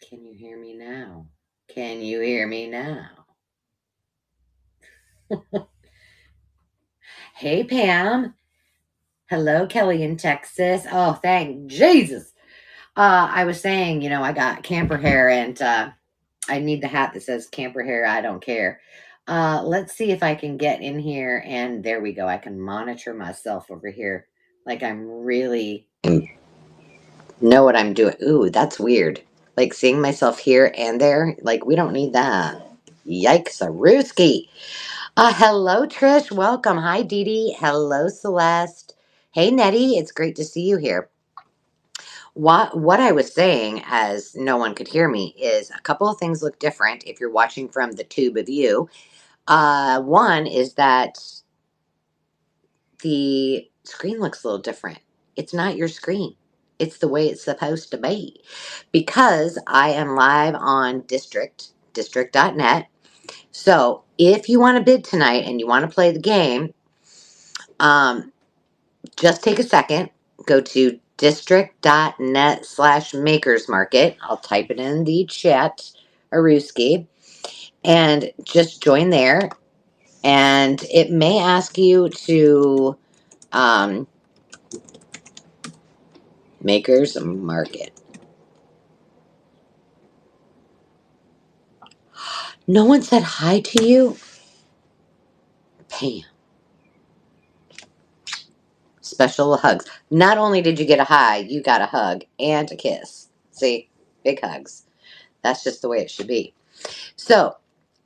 Can you hear me now? Can you hear me now? Hey, Pam. Hello, Kelly in Texas. Oh, thank Jesus. I was saying, I got camper hair and I need the hat that says camper hair. I don't care. Let's see if I can get in here. And there we go. I can monitor myself over here. Like I'm really know what I'm doing. Ooh, that's weird. Like seeing myself here and there. Like we don't need that. Yikes, a rooski. Hello, Trish. Welcome. Hi, Dee Dee. Hello, Celeste. Hey, Nettie. It's great to see you here. What I was saying, as no one could hear me, is a couple of things look different if you're watching from the tube of you. One is that the screen looks a little different. It's not your screen. It's the way it's supposed to be. Because I am live on district.net. So if you want to bid tonight and you want to play the game, um, just take a second, go to district.net/makers market. I'll type it in the chat, Aruski, and just join there. And it may ask you to makers market. No one said hi to you? Pam. Special hugs. Not only did you get a hi, you got a hug and a kiss. See? Big hugs. That's just the way it should be. So,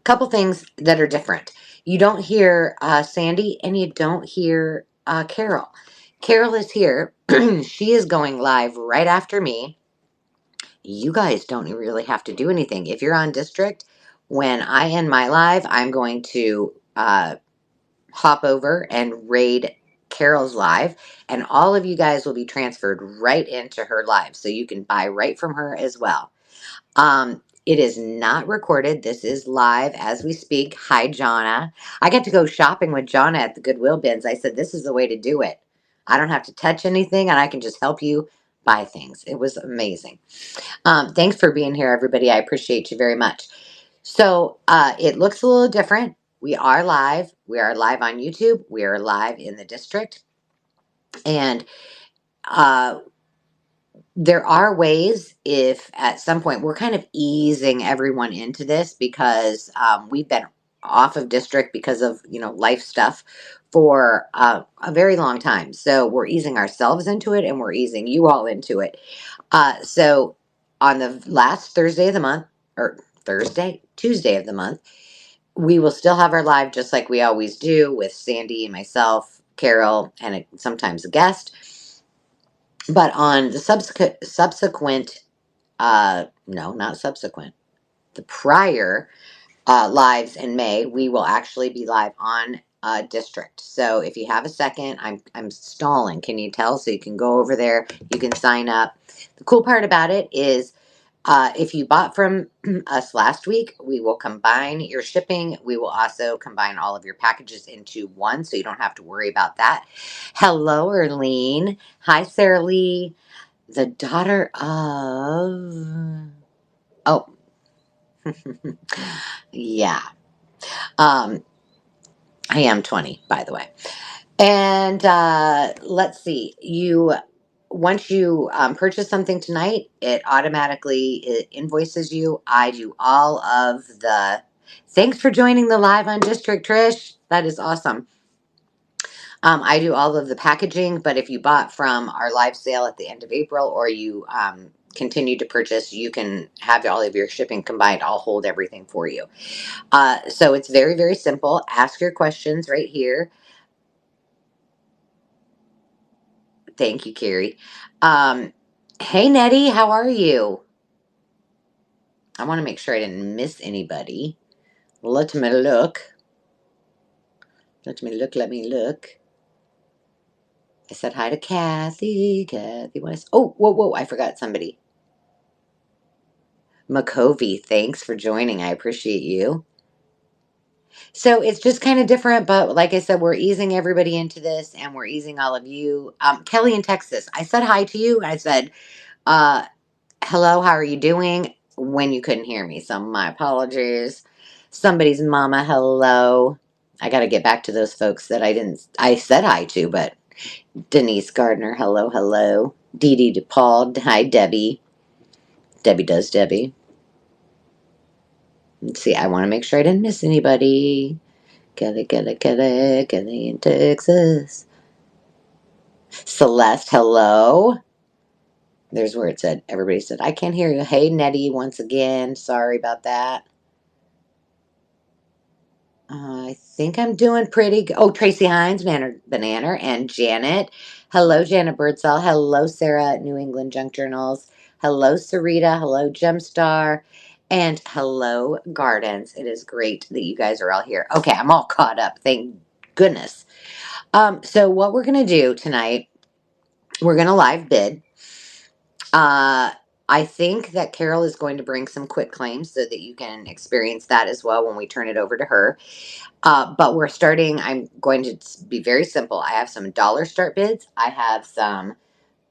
couple things that are different. You don't hear Sandy and you don't hear Carol. Carol is here. She is going live right after me. You guys don't really have to do anything. If you're on district, when I end my live, I'm going to hop over and raid Carol's live, and all of you guys will be transferred right into her live. So you can buy right from her as well. It is not recorded. This is live as we speak. Hi, Jonna. I got to go shopping with Jonna at the Goodwill bins. I said, this is the way to do it. I don't have to touch anything and I can just help you buy things. It was amazing. Thanks for being here, everybody. I appreciate you very much. So it looks a little different. We are live. We are live on YouTube. We are live in the district. And uh, there are ways, if at some point we're kind of easing everyone into this because we've been off of district because of life stuff for a very long time. So we're easing ourselves into it and we're easing you all into it. So on the last Thursday of the month, or Tuesday of the month, we will still have our live just like we always do with Sandy and myself, Carol, and sometimes a guest. But on the subsequent, no, not subsequent, the prior lives in May, we will actually be live on district. So if you have a second, I'm stalling. Can you tell? So you can go over there. You can sign up. The cool part about it is if you bought from us last week, we will combine your shipping. We will also combine all of your packages into one, so you don't have to worry about that. Hello, Erlene. Hi, Sarah Lee, the daughter of... Oh, yeah. I am 20, by the way. And let's see. Once you purchase something tonight, it automatically invoices you. I do all of the. Thanks for joining the live on District, Trish. That is awesome. I do all of the packaging, but if you bought from our live sale at the end of April or you continue to purchase, you can have all of your shipping combined. I'll hold everything for you. So it's very, very simple. Ask your questions right here. Thank you, Carrie. Hey, Nettie, how are you? I want to make sure I didn't miss anybody. Let me look. Let me look. I said hi to Kathy. Kathy West. Oh, whoa. I forgot somebody. McCovey, thanks for joining. I appreciate you. So it's just kind of different, but like I said, we're easing everybody into this and we're easing all of you. Kelly in Texas, I said hi to you. I said, hello, how are you doing? when you couldn't hear me. So my apologies. Somebody's mama, hello. I got to get back to those folks that I said hi to, but Denise Gardner, hello, hello. Dee Dee DePaul, hi, Debbie. Debbie does Debbie. Let's see, I want to make sure I didn't miss anybody. Kelly in Texas. Celeste, hello. There's where it said, everybody said, I can't hear you. Hey, Nettie, once again. Sorry about that. I think I'm doing pretty good. Oh, Tracy Hines, Banana, and Janet. Hello, Janet Birdsall. Hello, Sarah at New England Junk Journals. Hello, Sarita. Hello, Gemstar. And hello, Gardens. It is great that you guys are all here. Okay, I'm all caught up. Thank goodness. So what we're going to do tonight, we're going to live bid. I think that Carol is going to bring some quick claims so that you can experience that as well when we turn it over to her. But we're starting, I'm going to be very simple. I have some dollar start bids. I have some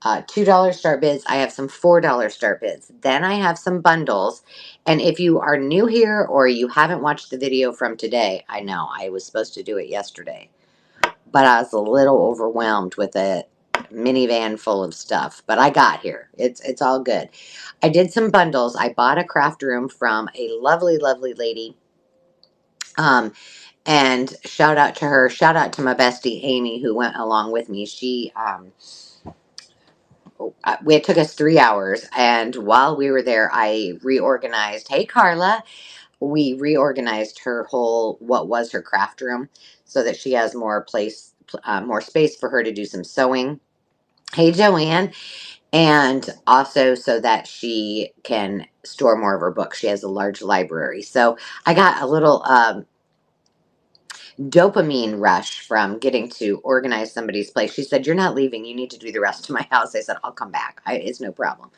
$2 start bids. I have some $4 start bids. Then I have some bundles. And if you are new here or you haven't watched the video from today, I know I was supposed to do it yesterday, but I was a little overwhelmed with a minivan full of stuff. But I got here. It's all good. I did some bundles. I bought a craft room from a lovely, lovely lady. And shout out to her. Shout out to my bestie Amy who went along with me. She it took us 3 hours, and while we were there, I reorganized. Hey, Carla, we reorganized her whole what was her craft room so that she has more space for her to do some sewing. Hey, Joanne, and also so that she can store more of her books. She has a large library, so I got a little dopamine rush from getting to organize somebody's place. She said, "You're not leaving. You need to do the rest of my house." I said, "I'll come back. It's no problem."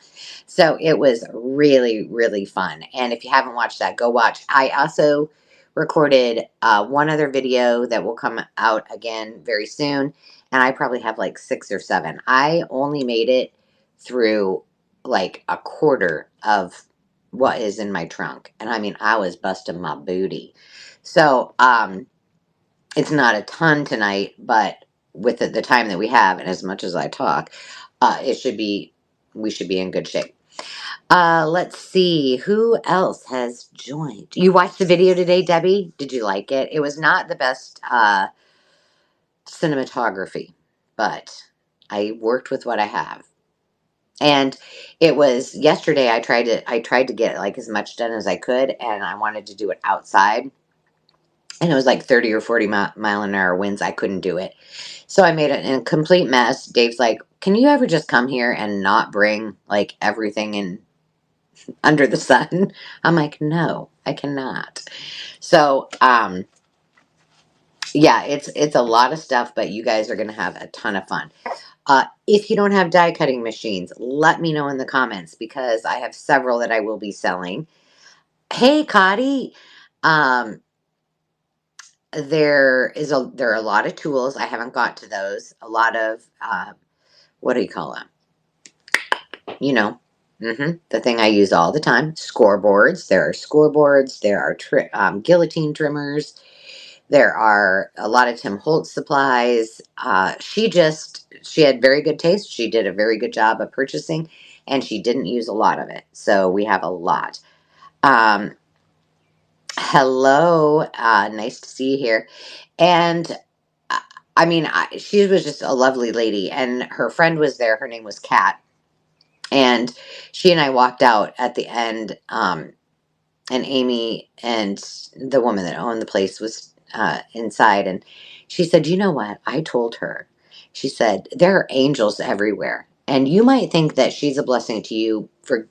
So it was really, really fun. And if you haven't watched that, go watch. I also recorded one other video that will come out again very soon. And I probably have like 6 or 7. I only made it through like a quarter of what is in my trunk. And I mean, I was busting my booty. So, it's not a ton tonight, but with the time that we have, and as much as I talk, we should be in good shape. Let's see who else has joined. You watched the video today, Debbie? Did you like it? It was not the best cinematography, but I worked with what I have. And it was yesterday. I tried to get like as much done as I could, and I wanted to do it outside, and it was like 30 or 40 mile an hour winds. I couldn't do it. So I made it in a complete mess. Dave's like, "Can you ever just come here and not bring like everything in under the sun?" I'm like, "No, I cannot." So, yeah, it's a lot of stuff, but you guys are going to have a ton of fun. If you don't have die cutting machines, let me know in the comments because I have several that I will be selling. Hey, Cotty. Um, there are a lot of tools. I haven't got to those. A lot of what do you call them? You know, the thing I use all the time. Scoreboards. There are scoreboards. There are guillotine trimmers. There are a lot of Tim Holtz supplies. She had very good taste. She did a very good job of purchasing, and she didn't use a lot of it. So we have a lot. Um, Hello, nice to see you here. And I I mean, she was just a lovely lady, and her friend was there. Her name was Kat, and she and I walked out at the end. And Amy and the woman that owned the place was inside, and she said, "You know what? I told her." She said, "There are angels everywhere, and you might think that she's a blessing to you for."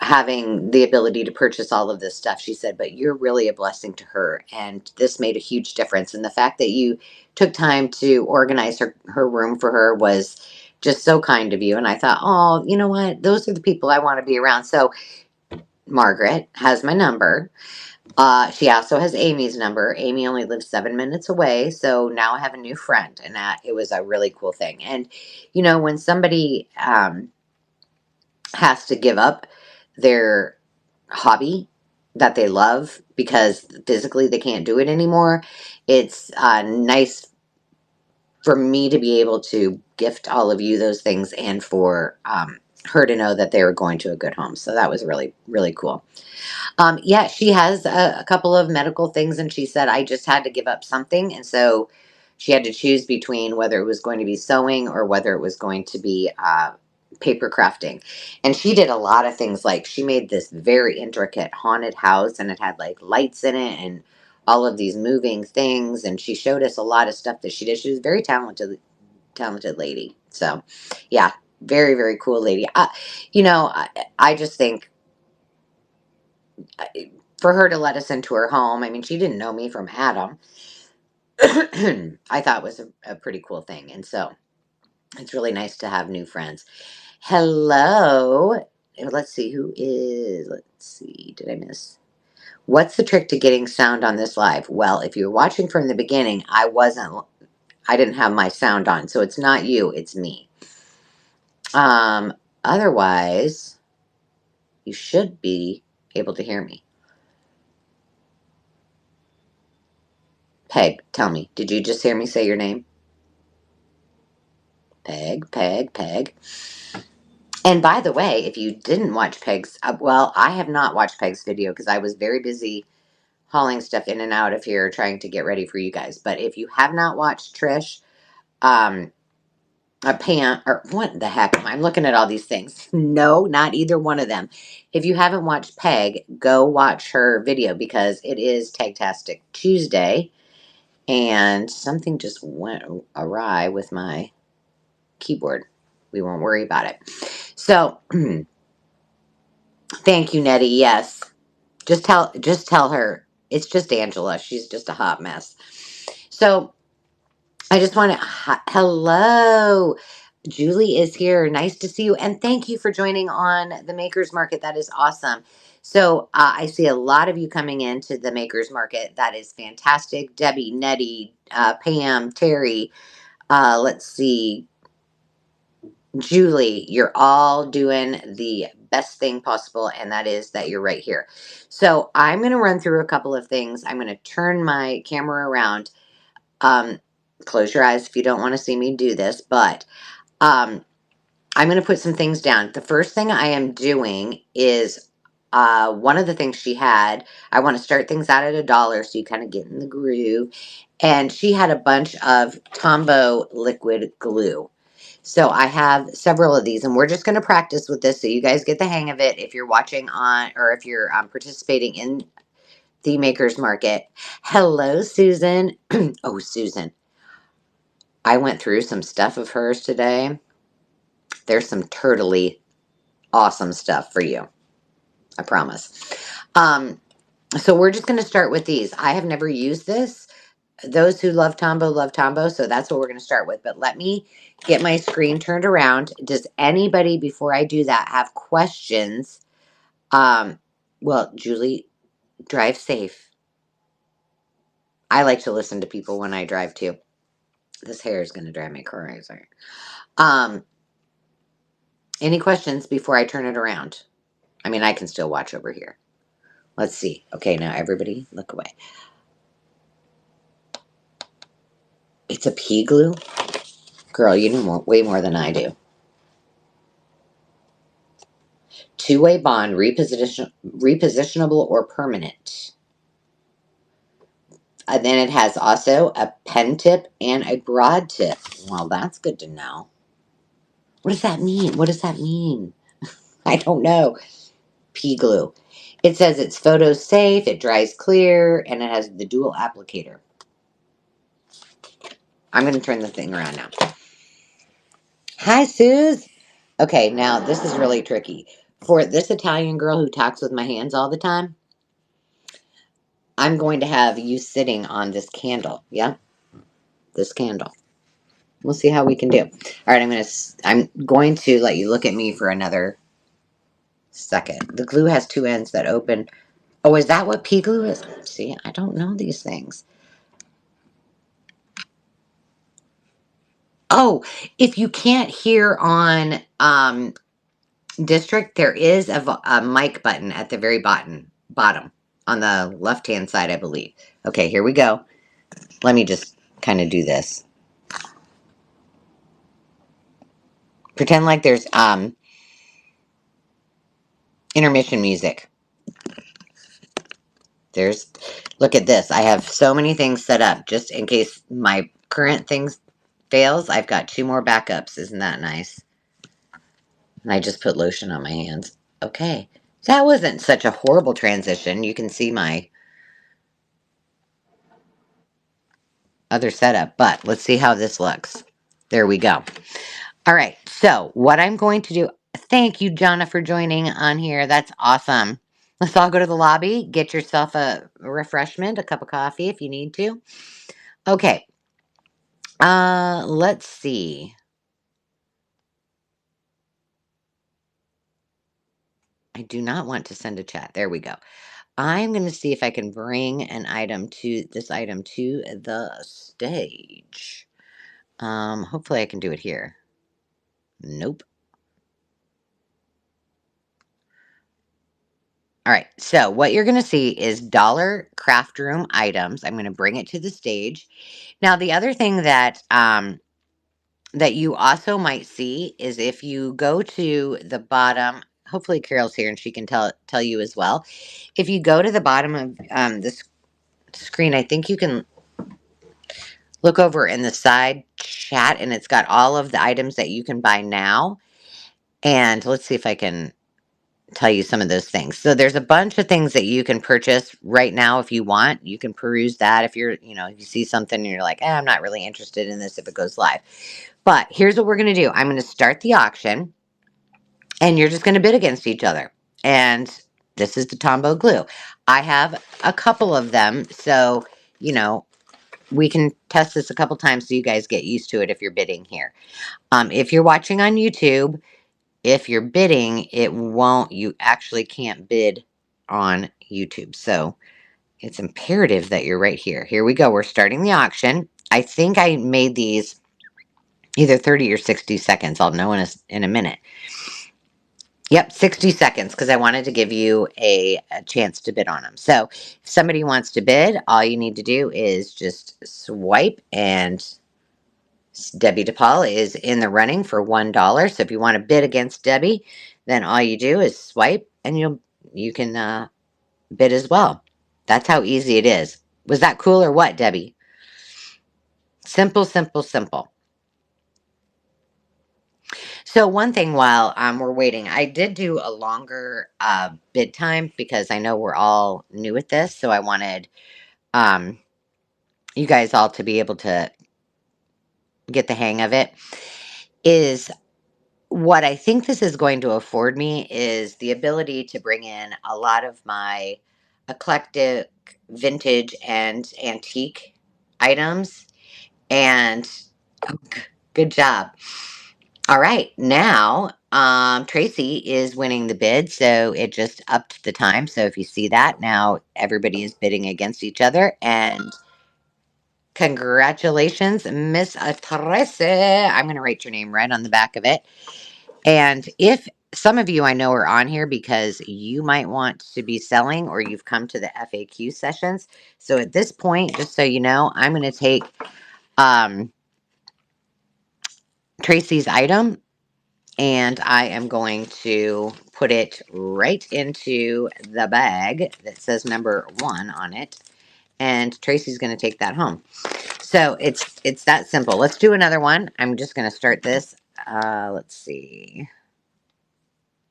Having the ability to purchase all of this stuff, she said, but you're really a blessing to her. And this made a huge difference. And the fact that you took time to organize her room for her was just so kind of you. And I thought, oh, you know what? Those are the people I want to be around. So Margaret has my number. She also has Amy's number. Amy only lives 7 minutes away. So now I have a new friend. And that it was a really cool thing. And, when somebody has to give up their hobby that they love because physically they can't do it anymore. It's nice for me to be able to gift all of you those things and for her to know that they were going to a good home. So that was really, really cool. Yeah, she has a couple of medical things, and she said I just had to give up something, and so she had to choose between whether it was going to be sewing or whether it was going to be paper crafting. And she did a lot of things. Like she made this very intricate haunted house, and it had like lights in it and all of these moving things. And she showed us a lot of stuff that she did. She was a very talented lady. So, yeah, very, very cool lady. I just think for her to let us into her home, I mean, she didn't know me from Adam. I thought was a pretty cool thing. And so it's really nice to have new friends. Hello. Let's see who is. Let's see. Did I miss? What's the trick to getting sound on this live? Well, if you're watching from the beginning, I didn't have my sound on. So it's not you, it's me. Um, Otherwise, you should be able to hear me. Peg, tell me, did you just hear me say your name? Peg, Peg, Peg. And by the way, if you didn't watch Peg's, well, I have not watched Peg's video because I was very busy hauling stuff in and out of here trying to get ready for you guys. But if you have not watched Trish, Pam, or what the heck? I'm looking at all these things. No, not either one of them. If you haven't watched Peg, go watch her video because it is Tagtastic Tuesday. And something just went awry with my keyboard. We won't worry about it. So, thank you, Nettie. Yes. Just tell her it's just Angela. She's just a hot mess. So I just want to hello. Julie is here. Nice to see you. And thank you for joining on the Makers Market. That is awesome. So I see a lot of you coming into the Makers Market. That is fantastic. Debbie, Nettie, Pam, Terry, let's see, Julie, you're all doing the best thing possible, and that is that you're right here. So I'm going to run through a couple of things. I'm going to turn my camera around. Um, Close your eyes if you don't want to see me do this, but um, I'm going to put some things down. The first thing I am doing is one of the things she had. I want to start things out at $1 so you kind of get in the groove. And she had a bunch of Tombow liquid glue. So I have several of these, and we're just going to practice with this so you guys get the hang of it if you're watching on or if you're participating in the Makers Market. Hello, Susan. Oh, Susan. I went through some stuff of hers today. There's some turtly awesome stuff for you. I promise. So we're just going to start with these. I have never used this. Those who love Tombow, so that's what we're going to start with. But let me get my screen turned around. Does anybody, before I do that, have questions? Well, Julie, drive safe. I like to listen to people when I drive too. This hair is going to drive me crazy. Any questions before I turn it around? I mean, I can still watch over here. Let's see. Okay, now everybody look away. It's a pea glue? Girl, you know way more than I do. Two-way bond, repositionable or permanent. And then it has also a pen tip and a broad tip. Well, that's good to know. What does that mean? What does that mean? I don't know. Pea glue. It says it's photo safe, it dries clear, and it has the dual applicator. I'm going to turn the thing around now. Hi, Suze. Okay, now this is really tricky. For this Italian girl who talks with my hands all the time, I'm going to have you sitting on this candle. Yeah, this candle. We'll see how we can do. All right, I'm going to let you look at me for another second. The glue has two ends that open. Oh, is that what pea glue is? See, I don't know these things. Oh, if you can't hear on district, there is a mic button at the very bottom on the left-hand side, I believe. Okay, here we go. Let me just kind of do this. Pretend like there's intermission music. Look at this. I have so many things set up just in case my current things fails. I've got 2 more backups. Isn't that nice? And I just put lotion on my hands. Okay. That wasn't such a horrible transition. You can see my other setup, but let's see how this looks. There we go. All right. So what I'm going to do, thank you, Jonna, for joining on here. That's awesome. Let's all go to the lobby, get yourself a refreshment, a cup of coffee if you need to. Okay. Let's see. I do not want to send a chat. There we go. I'm going to see if I can bring this item to the stage. Hopefully I can do it here. Nope. All right. So what you're going to see is dollar craft room items. I'm going to bring it to the stage. Now, the other thing that you also might see is if you go to the bottom, hopefully Carol's here and she can tell you as well. If you go to the bottom of this screen, I think you can look over in the side chat and it's got all of the items that you can buy now. And let's see if I can tell you some of those things. So there's a bunch of things that you can purchase right now if you want. You can peruse that if you're, if you see something and you're like, I'm not really interested in this if it goes live. But here's what we're going to do. I'm going to start the auction and you're just going to bid against each other. And this is the Tombow glue. I have a couple of them. So, we can test this a couple times so you guys get used to it if you're bidding here. If you're watching on YouTube, if you're bidding, you actually can't bid on YouTube. So it's imperative that you're right here. Here we go. We're starting the auction. I think I made these either 30 or 60 seconds. I'll know in a minute. Yep, 60 seconds because I wanted to give you a chance to bid on them. So if somebody wants to bid, all you need to do is just swipe and Debbie DePaul is in the running for $1. So if you want to bid against Debbie, then all you do is swipe and you can bid as well. That's how easy it is. Was that cool or what, Debbie? Simple, simple, simple. So one thing while we're waiting, I did do a longer bid time because I know we're all new at this. So I wanted you guys all to be able to get the hang of it. Is what I think this is going to afford me is the ability to bring in a lot of my eclectic vintage and antique items. And good job. All right, now Tracy is winning the bid, so it just upped the time. So if you see that, now everybody is bidding against each other. And congratulations, Miss Tracy. I'm going to write your name right on the back of it. And if some of you I know are on here because you might want to be selling or you've come to the FAQ sessions. So at this point, just so you know, I'm going to take Tracy's item and I am going to put it right into the bag that says number 1 on it. And Tracy's going to take that home. So it's that simple. Let's do another one. I'm just going to start this. Let's see.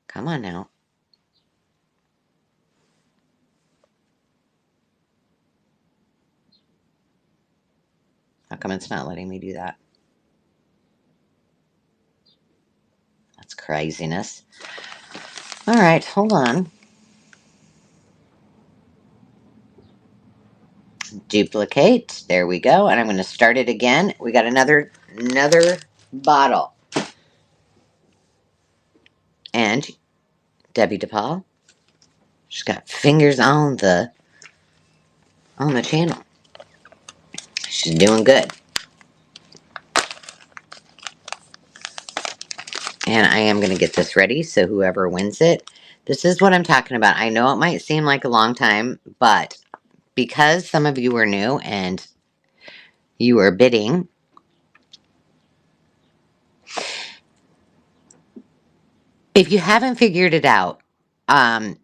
Come on now. How come it's not letting me do that? That's craziness. All right, hold on. Duplicate. There we go. And I'm going to start it again. We got another bottle. And Debbie DePaul, she's got fingers on the channel. She's doing good. And I am going to get this ready, so whoever wins it, this is what I'm talking about. I know it might seem like a long time, but because some of you are new and you are bidding, if you haven't figured it out, um,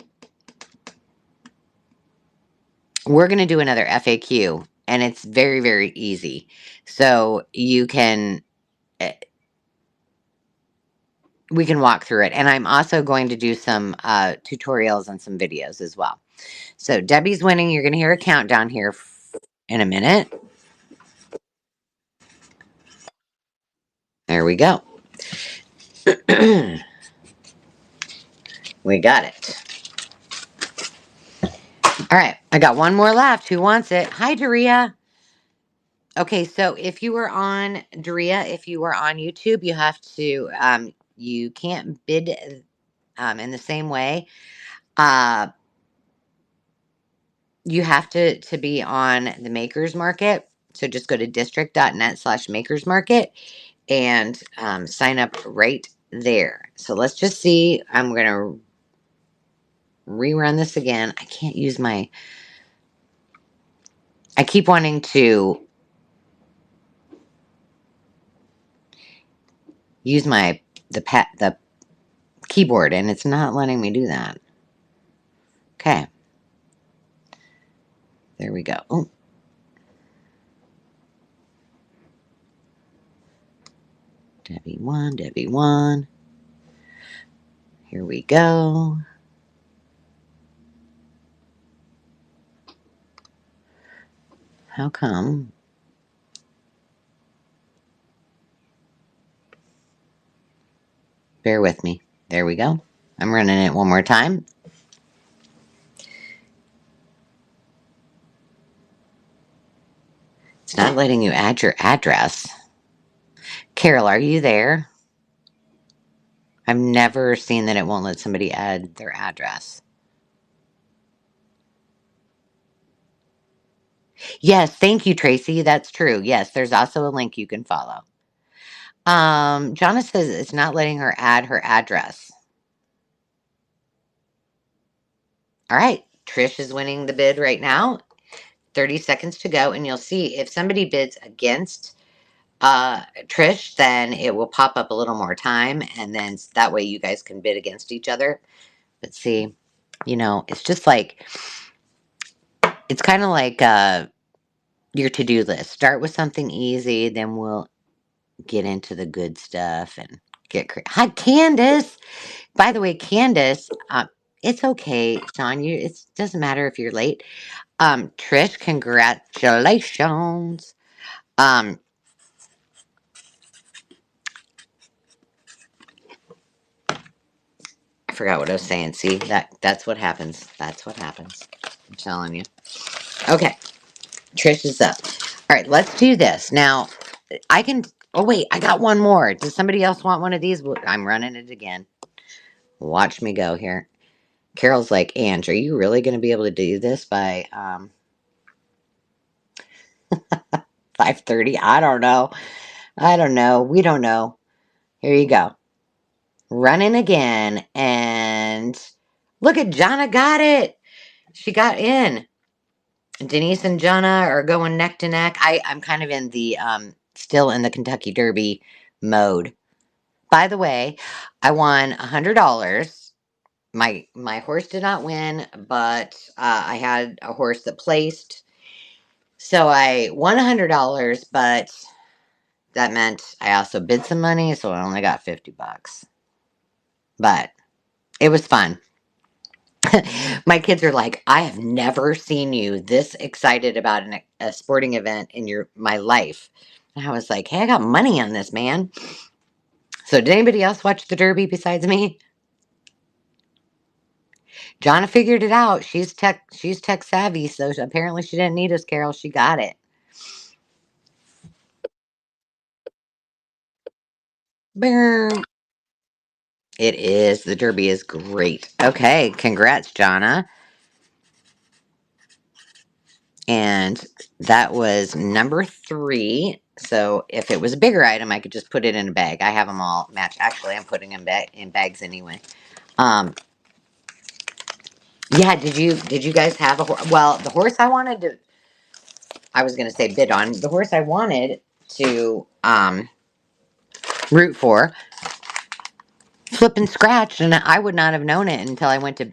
we're going to do another FAQ, and it's very, very easy. So you can, we can walk through it. And I'm also going to do some tutorials and some videos as well. So Debbie's winning. You're going to hear a countdown here in a minute. There we go. We got it. All right. I got one more left. Who wants it? Hi, Daria. Okay. So if you were on Daria, if you were on YouTube, you have to, you can't bid in the same way. You have to be on the Makers Market. So just go to district.net/Makers Market and sign up right there. So let's just see. I'm going to rerun this again. I can't use my, I keep wanting to use the keyboard, and it's not letting me do that. Okay. There we go. Oh. Debbie won, Debbie won. Here we go. How come? Bear with me. There we go. I'm running it one more time. It's not letting you add your address. Carol, are you there? I've never seen that it won't let somebody add their address. Yes, thank you, Tracy. That's true. Yes, there's also a link you can follow. Jonna says it's not letting her add her address. All right, Trish is winning the bid right now. 30 seconds to go, and you'll see if somebody bids against Trish, then it will pop up a little more time, and then that way you guys can bid against each other. But see, you know, it's just like, it's kind of like your to-do list. Start with something easy, then we'll get into the good stuff and get Hi, Candace. By the way, Candace, it's okay, Sean. It doesn't matter if you're late. Trish, congratulations. I forgot what I was saying. See, that's what happens. That's what happens. I'm telling you. Okay, Trish is up. All right, let's do this now. I can. Oh wait, I got one more. Does somebody else want one of these? I'm running it again. Watch me go here. Carol's like, Ange, are you really going to be able to do this by 5:30? I don't know. I don't know. We don't know. Here you go. Running again, and look at Jonna got it. She got in. Denise and Jonna are going neck to neck. I'm kind of in the still in the Kentucky Derby mode. By the way, I won $100. My horse did not win, but I had a horse that placed. So I won $100, but that meant I also bid some money, so I only got $50. But it was fun. My kids are like, I have never seen you this excited about a sporting event in my life. And I was like, hey, I got money on this, man. So did anybody else watch the Derby besides me? Jonna figured it out. She's tech savvy, so apparently she didn't need us, Carol. She got it. Boom. It is. The Derby is great. Okay, congrats, Jonna. And that was number 3. So if it was a bigger item, I could just put it in a bag. I have them all matched. Actually, I'm putting them in bags anyway. Um, yeah, did you guys have a horse? Well, the horse I was going to say bid on. The horse I wanted to root for, flip and scratch, and I would not have known it until I went to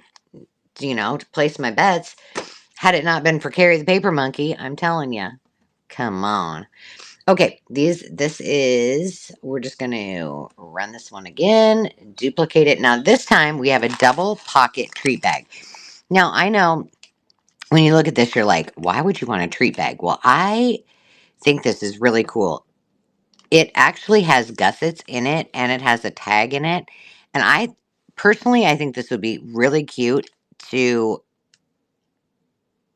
place my bets. Had it not been for Carrie the Paper Monkey, I'm telling you. Come on. Okay, we're just going to run this one again, duplicate it. Now, this time we have a double pocket treat bag. Now, I know when you look at this, you're like, why would you want a treat bag? Well, I think this is really cool. It actually has gussets in it and it has a tag in it. And I think this would be really cute to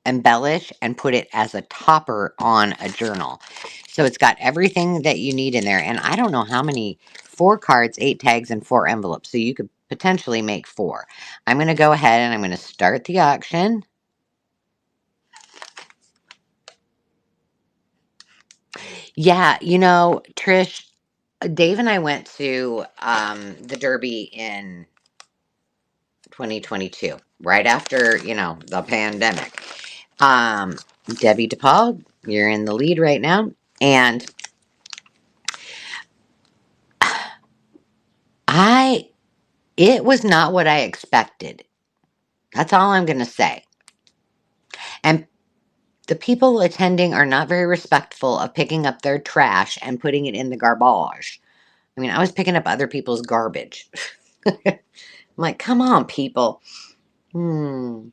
embellish and put it as a topper on a journal. So it's got everything that you need in there. And I don't know how many, 4 cards, 8 tags, and 4 envelopes. So you could potentially make 4. I'm going to go ahead and I'm going to start the auction. Yeah, Trish, Dave and I went to the Derby in 2022, right after, the pandemic. Um, Debbie DePaul, you're in the lead right now. And I it was not what I expected. That's all I'm going to say. And the people attending are not very respectful of picking up their trash and putting it in the garbage. I mean, I was picking up other people's garbage. I'm like, come on, people. Hmm.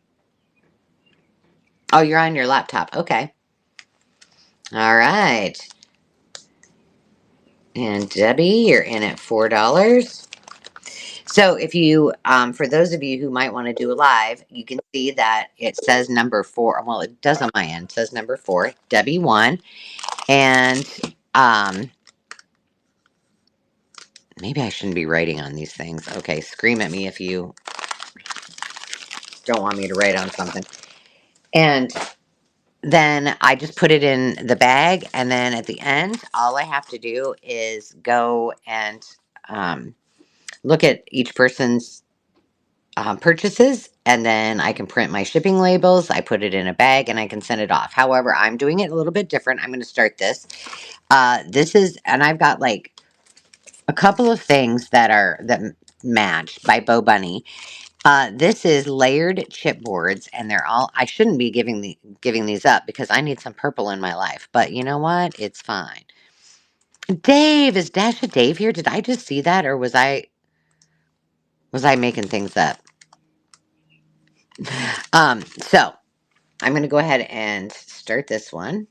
Oh, you're on your laptop. Okay. All right. And Debbie, you're in at $4. So if you, for those of you who might want to do a live, you can see that it says number 4. Well, it does on my end. It says number 4. Debbie won. And maybe I shouldn't be writing on these things. Okay, scream at me if you don't want me to write on something. And then I just put it in the bag. And then at the end, all I have to do is go and look at each person's purchases. And then I can print my shipping labels. I put it in a bag and I can send it off. However, I'm doing it a little bit different. I'm going to start this. And I've got like a couple of things that match by Bo Bunny. This is layered chipboards, and they're all. I shouldn't be giving these up because I need some purple in my life. But you know what? It's fine. Dave, is Dasha Dave here? Did I just see that, or was I making things up? So I'm gonna go ahead and start this one.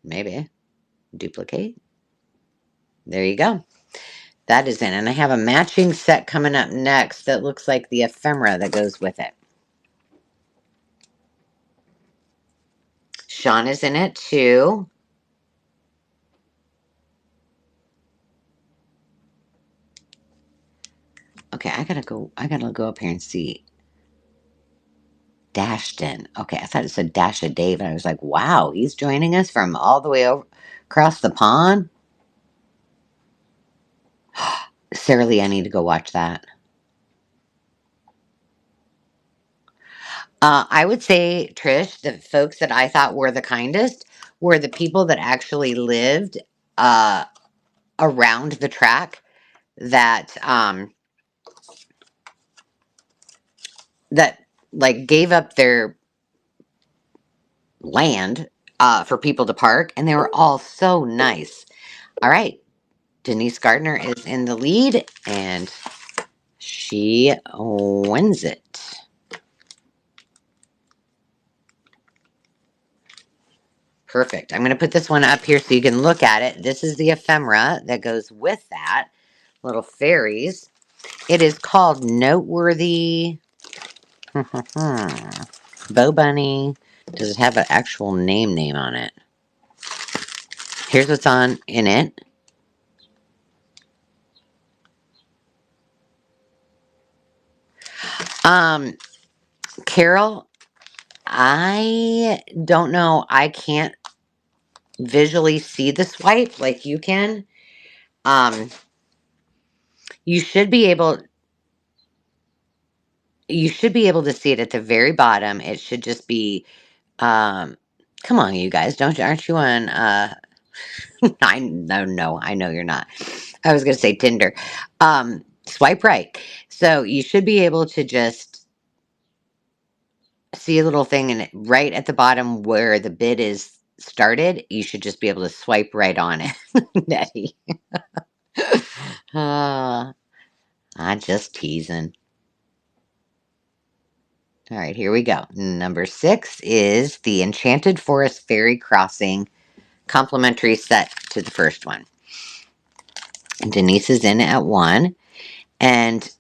Maybe duplicate. There you go. That is in, and I have a matching set coming up next that looks like the ephemera that goes with it. Sean is in it too. Okay, I gotta go up here and see. Dashton. Okay, I thought it said Dasha Dave, and I was like, wow, he's joining us from all the way over across the pond. Sarah Lee, I need to go watch that. I would say, Trish, the folks that I thought were the kindest were the people that actually lived uh, around the track that like gave up their land for people to park, and they were all so nice. All right, Denise Gardner is in the lead, and she wins it. Perfect. I'm going to put this one up here so you can look at it. This is the ephemera that goes with that. Little fairies. It is called Noteworthy Bo Bunny. Does it have an actual name on it? Here's what's on in it. Carol, I don't know. I can't visually see the swipe like you can. Um, you should be able to see it at the very bottom. It should just be um come on, you guys. Aren't you on I no, I know you're not. I was gonna say Tinder. Swipe right. So you should be able to just see a little thing and right at the bottom where the bid is started, you should just be able to swipe right on it. Nettie. uh, I'm just teasing. All right, here we go. Number 6 is the Enchanted Forest Fairy Crossing complimentary set to the first one. Denise is in at 1, and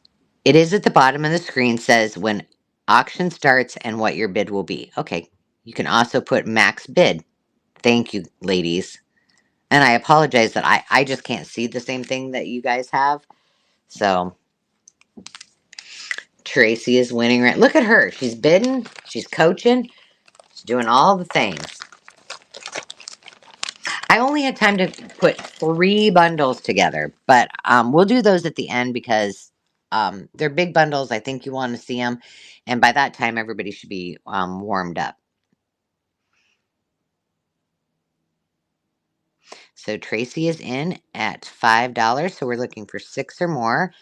it is at the bottom of the screen, says when auction starts and what your bid will be. Okay, you can also put max bid. Thank you, ladies. And I apologize that I just can't see the same thing that you guys have. So Tracy is winning. Right, look at her. She's bidding. She's coaching. She's doing all the things. I only had time to put 3 bundles together, but we'll do those at the end because they're big bundles. I think you want to see them, and by that time, everybody should be warmed up. So Tracy is in at $5, so we're looking for 6 or more.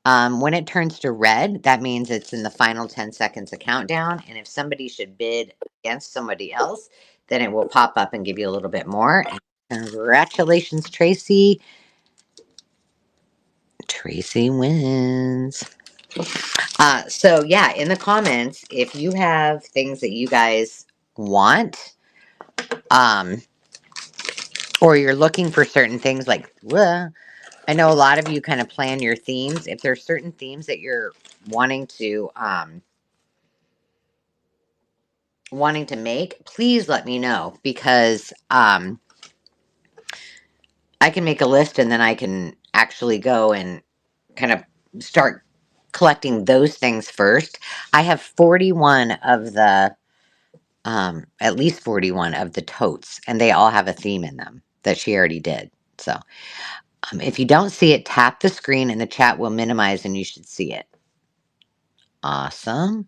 When it turns to red, that means it's in the final 10 seconds of countdown, and if somebody should bid against somebody else, then it will pop up and give you a little bit more. And congratulations, Tracy. Tracy wins. So yeah, in the comments, if you have things that you guys want, um, or you're looking for certain things, like I know a lot of you kind of plan your themes. If there's certain themes that you're wanting to make, please let me know because I can make a list and then I can actually go and kind of start collecting those things first. I have 41 of the at least 41 of the totes, and they all have a theme in them that she already did. So if you don't see it, tap the screen and the chat will minimize and you should see it. Awesome.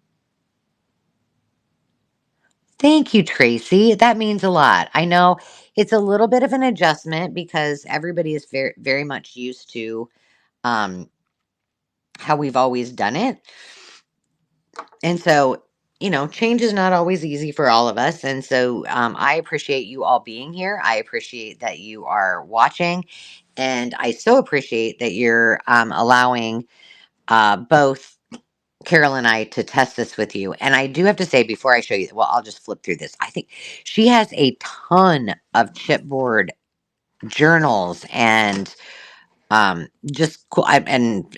Thank you, Tracy. That means a lot. I know it's a little bit of an adjustment because everybody is very, very much used to um, how we've always done it. And so, change is not always easy for all of us. And so I appreciate you all being here. I appreciate that you are watching. And I so appreciate that you're allowing both Carol and I to test this with you. And I do have to say, before I show you, well, I'll just flip through this. I think she has a ton of chipboard journals and just cool, and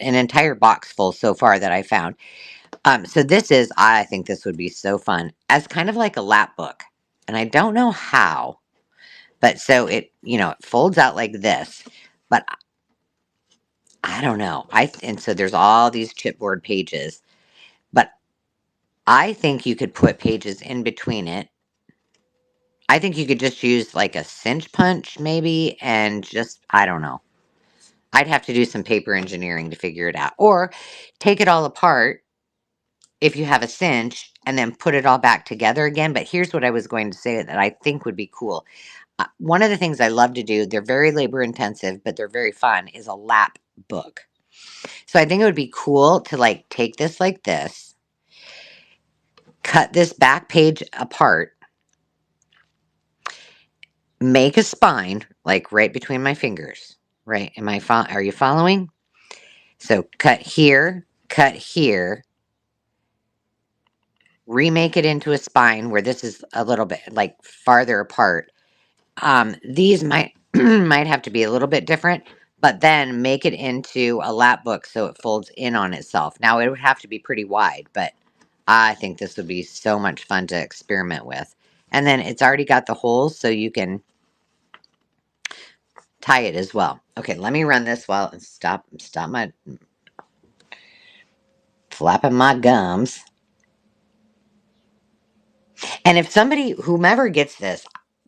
an entire box full so far that I found. So I think this would be so fun as kind of like a lap book. And I don't know how, but so it folds out like this, but I don't know. And so there's all these chipboard pages, but I think you could put pages in between it. I think you could just use like a cinch punch maybe and just, I don't know. I'd have to do some paper engineering to figure it out, or take it all apart if you have a cinch and then put it all back together again. But here's what I was going to say that I think would be cool. One of the things I love to do, they're very labor intensive, but they're very fun, is a lap book. So I think it would be cool to like take this like this, cut this back page apart, make a spine like right between my fingers. Right? Are you following? So cut here, remake it into a spine where this is a little bit like farther apart. These might might have to be a little bit different, but then make it into a lap book so it folds in on itself. Now it would have to be pretty wide, but I think this would be so much fun to experiment with. And then it's already got the holes so you can tie it as well. Okay, let me run this while stop my flapping my gums. And if somebody, whomever gets this,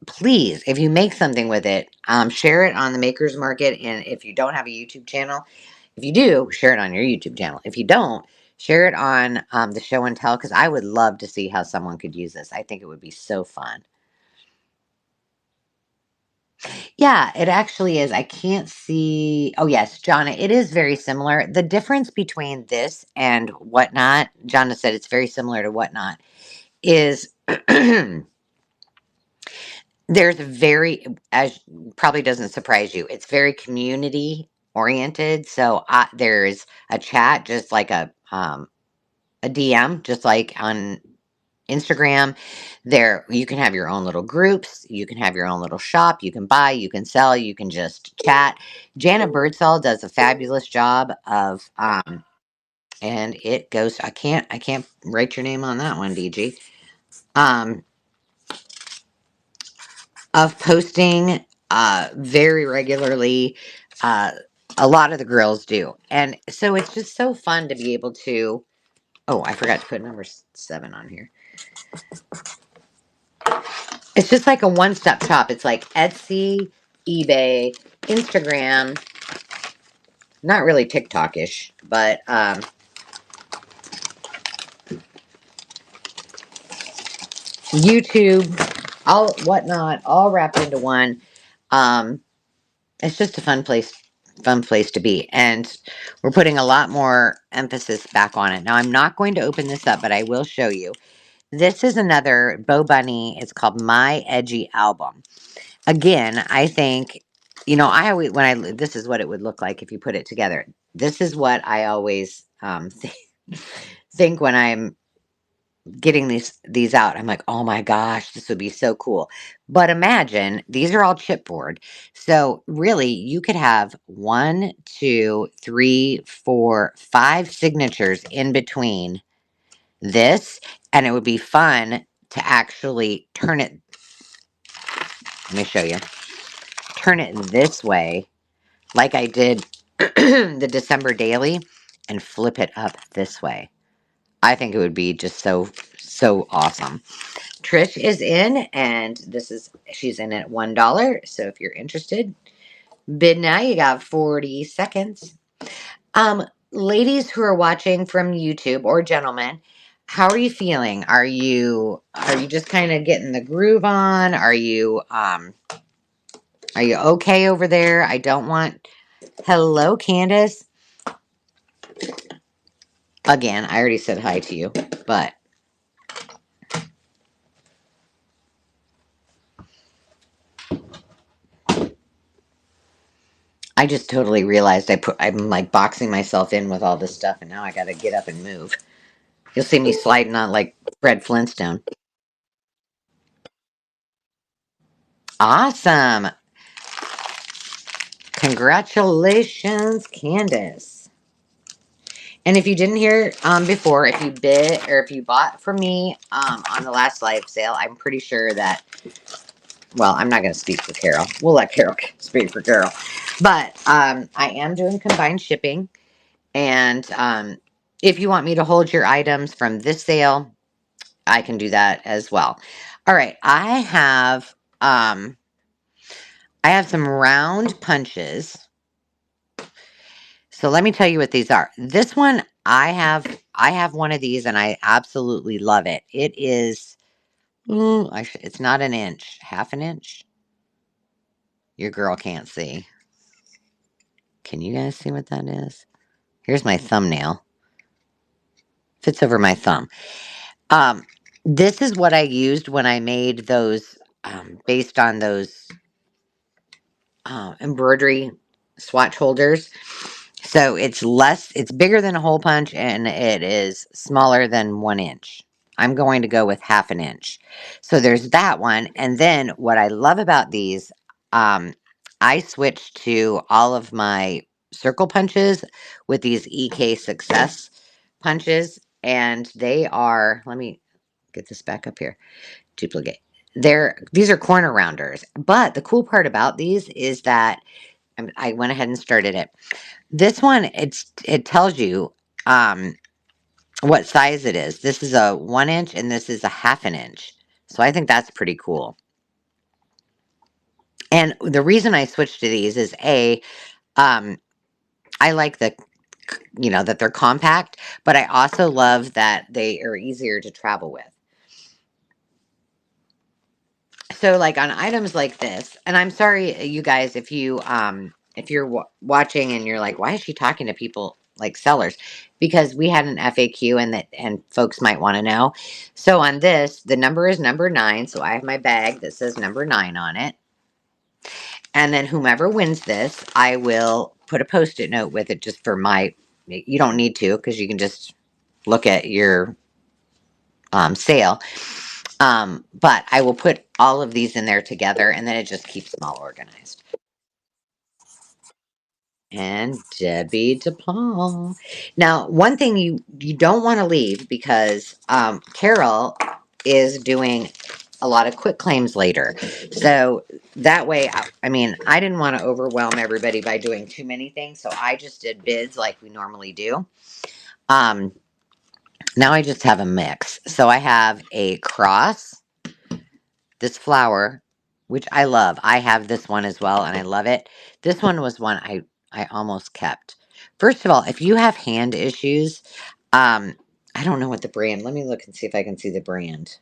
please, if you make something with it, share it on the Makers Market. And if you don't have a YouTube channel, if you do, share it on your YouTube channel. If you don't, share it on the show and tell, because I would love to see how someone could use this. I think it would be so fun. Yeah, it actually is. I can't see. Oh, yes, Jonna, it is very similar. The difference between this and Whatnot, Jonna said it's very similar to Whatnot, is there's a very, as probably doesn't surprise you, it's very community oriented. So there's a chat, just like a DM, just like on Instagram. There, you can have your own little groups. You can have your own little shop. You can buy. You can sell. You can just chat. Jana Birdsall does a fabulous job of, and it goes. I can't write your name on that one, DG. Um, of posting very regularly. Uh, a lot of the girls do. And so it's just so fun to be able to. Oh, I forgot to put number 7 on here. It's just like a one stop shop. It's like Etsy, eBay, Instagram, not really TikTok ish, but YouTube, all Whatnot, all wrapped into one. Um, it's just a fun place to be. And we're putting a lot more emphasis back on it. Now, I'm not going to open this up, but I will show you. This is another Bo Bunny. It's called My Edgy Album. Again, I think, I always, this is what it would look like if you put it together. This is what I always think when I'm getting these out. I'm like, oh my gosh, this would be so cool. But imagine these are all chipboard. So really you could have 1, 2, 3, 4, 5 signatures in between this, and it would be fun to actually turn it. Let me show you. Turn it this way, like I did the December daily, and flip it up this way. I think it would be just so awesome. Trish is in, and she's in at $1. So if you're interested, bid now. You got 40 seconds. Ladies who are watching from YouTube, or gentlemen, how are you feeling? Are you just kind of getting the groove on? Are you okay over there? I don't want. Hello, Candace. Again, I already said hi to you, but I just totally realized I'm like boxing myself in with all this stuff, and now I got to get up and move. You'll see me sliding on like Fred Flintstone. Awesome. Congratulations, Candace. And if you didn't hear before, if you bid or if you bought from me on the last live sale, I'm pretty sure that, well, I'm not going to speak for Carol. We'll let Carol speak for Carol. But I am doing combined shipping. And if you want me to hold your items from this sale, I can do that as well. All right. I have some round punches. So let me tell you what these are. This one, I have one of these and I absolutely love it. It is, it's not an inch, half an inch. Your girl can't see. Can you guys see what that is? Here's my thumbnail. Fits over my thumb. Um, this is what I used when I made those, based on those embroidery swatch holders. So it's bigger than a hole punch and it is smaller than 1 inch. I'm going to go with half an inch. So there's that one. And then what I love about these, I switched to all of my circle punches with these EK Success punches. And they are, let me get this back up here, duplicate. These are corner rounders. But the cool part about these is that I went ahead and started it. This one, it tells you what size it is. This is a 1 inch and this is a half an inch. So I think that's pretty cool. And the reason I switched to these is um, I like that they're compact, but I also love that they are easier to travel with. So like on items like this, and I'm sorry you guys if you're watching and you're like, why is she talking to people like sellers? Because we had an FAQ and folks might want to know. So on this, the number is number 9, so I have my bag that says number 9 on it. And then whomever wins this, I will put a post-it note with it just for you don't need to because you can just look at your sale. But I will put all of these in there together and then it just keeps them all organized. And Debbie DePaul. Now, one thing you don't want to leave because Carol is doing a lot of quick claims later. So that way, I mean, I didn't want to overwhelm everybody by doing too many things. So I just did bids like we normally do. Um, Now I just have a mix. So I have a cross, this flower, which I love. I have this one as well, and I love it. This one was one I almost kept. First of all, if you have hand issues, I don't know what the brand. Let me look and see if I can see the brand.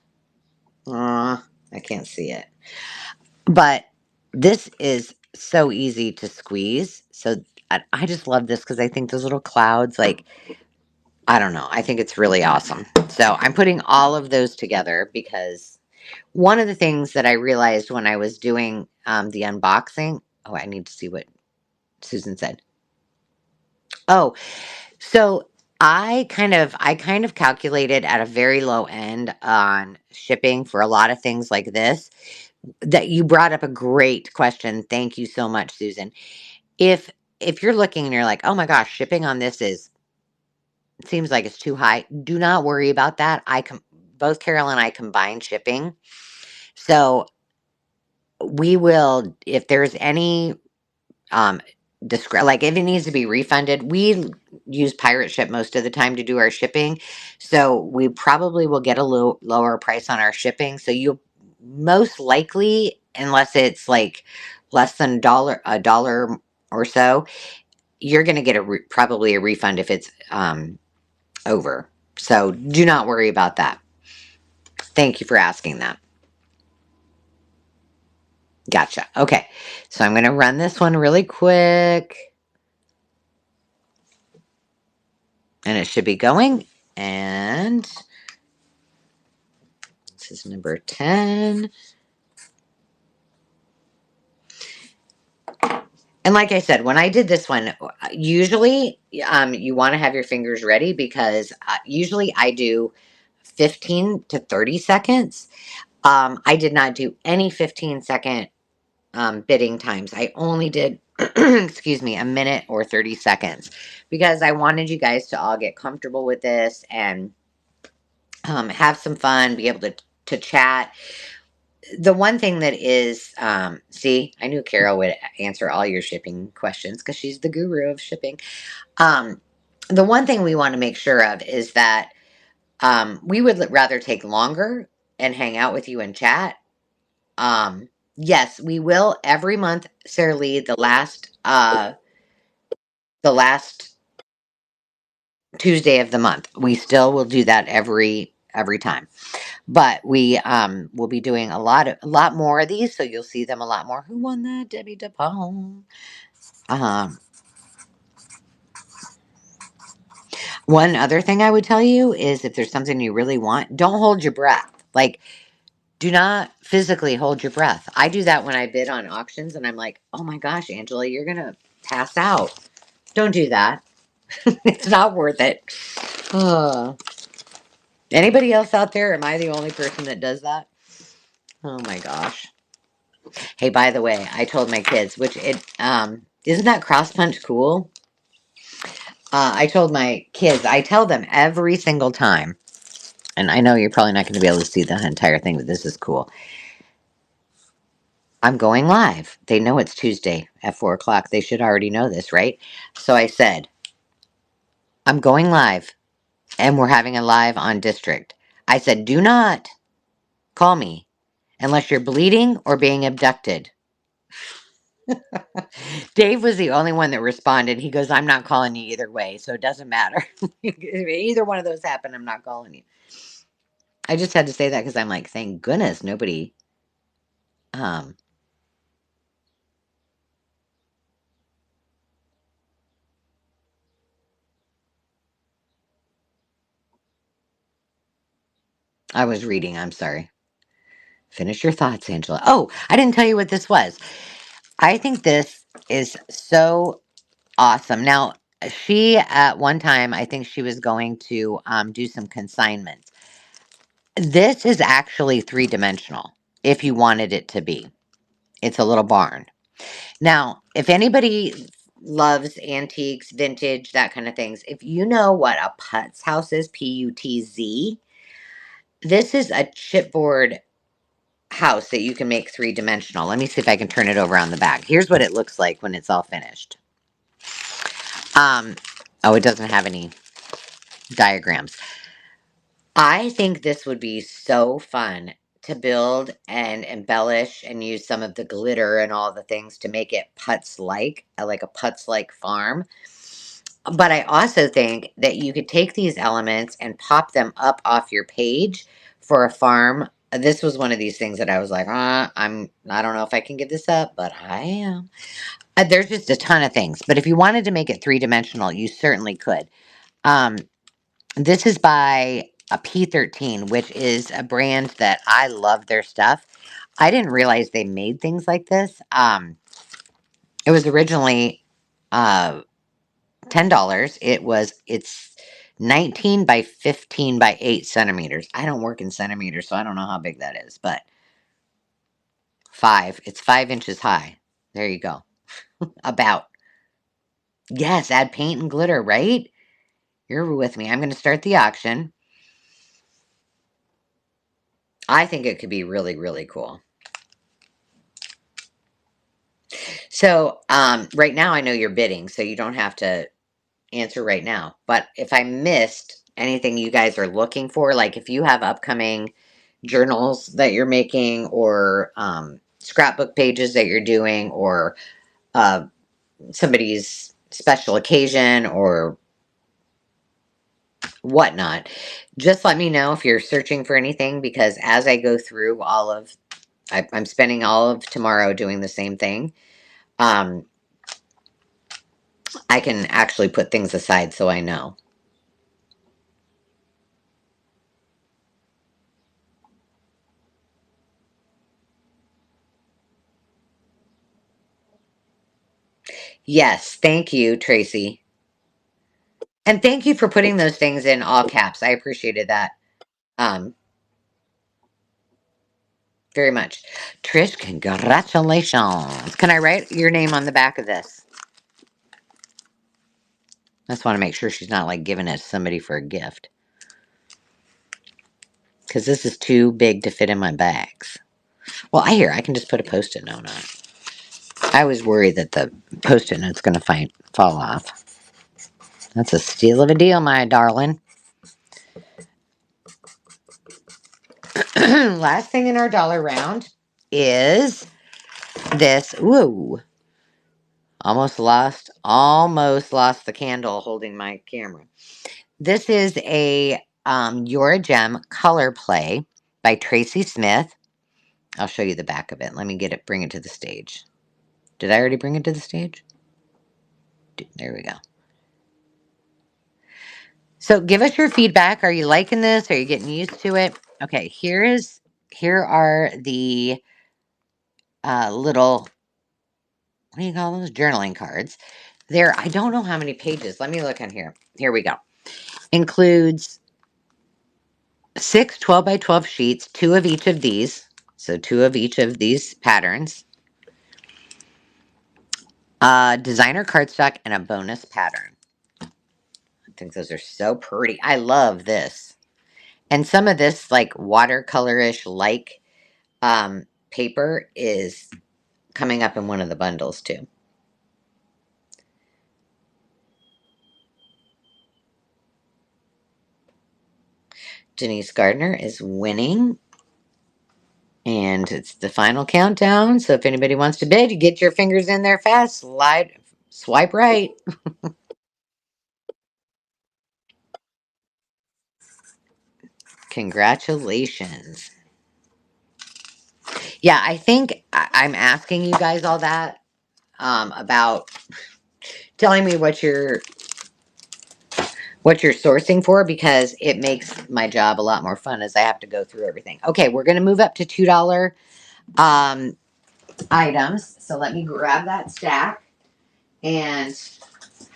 I can't see it. But this is so easy to squeeze. So I just love this because I think those little clouds, like, I don't know. I think it's really awesome. So I'm putting all of those together because one of the things that I realized when I was doing the unboxing, oh, I need to see what Susan said. Oh, so I kind of calculated at a very low end on shipping for a lot of things like this. That you brought up a great question. Thank you so much, Susan. If if you're looking and you're like, "Oh my gosh, shipping on this is seems like it's too high." Do not worry about that. Both Carol and I combine shipping. So we will, if there's any um like if it needs to be refunded, we use pirate ship most of the time to do our shipping, so we probably will get a little lower price on our shipping. So you most likely, unless it's like less than a dollar or so, you're going to get probably a refund if it's over. So do not worry about that. Thank you for asking that. Gotcha. Okay, so I'm going to run this one really quick and it should be going. And this is number 10. And like I said, when I did this one, usually you want to have your fingers ready because usually I do 15 to 30 seconds. I did not do any 15-second bidding times. I only did, excuse me, a minute or 30 seconds because I wanted you guys to all get comfortable with this and have some fun, be able to chat. The one thing that is, see, I knew Carol would answer all your shipping questions because she's the guru of shipping. Um, the one thing we want to make sure of is that we would rather take longer and hang out with you and chat. Yes, we will every month, Sarah Lee, the last Tuesday of the month. We still will do that every time. But we will be doing a lot more of these, so you'll see them a lot more. Who won that? Debbie DePaul. Um, One other thing I would tell you is if there's something you really want, don't hold your breath. Like, do not physically hold your breath. I do that when I bid on auctions, and I'm like, oh my gosh, Angela, you're gonna pass out. Don't do that. It's not worth it. Uh, Anybody else out there? Am I the only person that does that? Oh my gosh. Hey, by the way, I told my kids, which it isn't that cross punch cool? I told my kids, I tell them every single time, and I know you're probably not going to be able to see the entire thing, but this is cool. I'm going live. They know it's Tuesday at 4 o'clock. They should already know this, right? So I said, I'm going live, and we're having a live on District. I said, do not Call me. Unless you're bleeding or being abducted. Dave was the only one that responded. He goes, I'm not calling you either way, so it doesn't matter. If either one of those happened, I'm not calling you. I just had to say that because I'm like, thank goodness nobody. Um, I was reading. I'm sorry. Finish your thoughts, Angela. Oh, I didn't tell you what this was. I think this is so awesome. Now, she at one time, I think she was going to do some consignments. This is actually three-dimensional if you wanted it to be. It's a little barn. Now, if anybody loves antiques, vintage, that kind of things, if you know what a Putz house is, Putz, this is a chipboard house that you can make three-dimensional. Let me see if I can turn it over on the back. Here's what it looks like when it's all finished. Um, oh, it doesn't have any diagrams. I think this would be so fun to build and embellish and use some of the glitter and all the things to make it like a Putz-like farm. But I also think that you could take these elements and pop them up off your page for a farm. This was one of these things that I was like, I don't know if I can give this up, but I am. There's just a ton of things. But if you wanted to make it three-dimensional, you certainly could. Um, this is by a P13, which is a brand that I love their stuff. I didn't realize they made things like this. It was originally uh, $10. It's 19 by 15 by 8 centimeters. I don't work in centimeters, so I don't know how big that is, but it's 5 inches high. There you go. About. Yes, add paint and glitter, right? You're with me. I'm going to start the auction. I think it could be really, really cool. So, right now I know you're bidding, so you don't have to answer right now. But if I missed anything you guys are looking for, like if you have upcoming journals that you're making or scrapbook pages that you're doing or uh, somebody's special occasion or whatnot, just let me know if you're searching for anything because as I go through I'm spending all of tomorrow doing the same thing. Um, I can actually put things aside so I know. Yes, thank you, Tracy. And thank you for putting those things in all caps. I appreciated that um very much. Trish, congratulations. Can I write your name on the back of this? I just want to make sure she's not like giving it to somebody for a gift. Because this is too big to fit in my bags. Well, I can just put a post-it note on it. I was worried that the post-it note's going to fall off. That's a steal of a deal, my darling. Last thing in our dollar round is this. Whoa. Almost lost the candle holding my camera. This is a You're a Gem color play by Tracy Smith. I'll show you the back of it. Let me bring it to the stage. Did I already bring it to the stage? There we go. So give us your feedback. Are you liking this? Are you getting used to it? Okay, here are the little, what do you call those? Journaling cards. I don't know how many pages. Let me look on here. Here we go. Includes 6 by 12 sheets, two of each of these. So two of each of these patterns. Designer cardstock and a bonus pattern. I think those are so pretty. I love this. And some of this like watercolorish paper is coming up in one of the bundles too. Denise Gardner is winning. And it's the final countdown. So if anybody wants to bid, you get your fingers in there fast. Swipe right. Congratulations. Yeah, I think I'm asking you guys all that about telling me what you're sourcing for, because it makes my job a lot more fun as I have to go through everything. Okay, we're going to move up to $2 um, items. So let me grab that stack and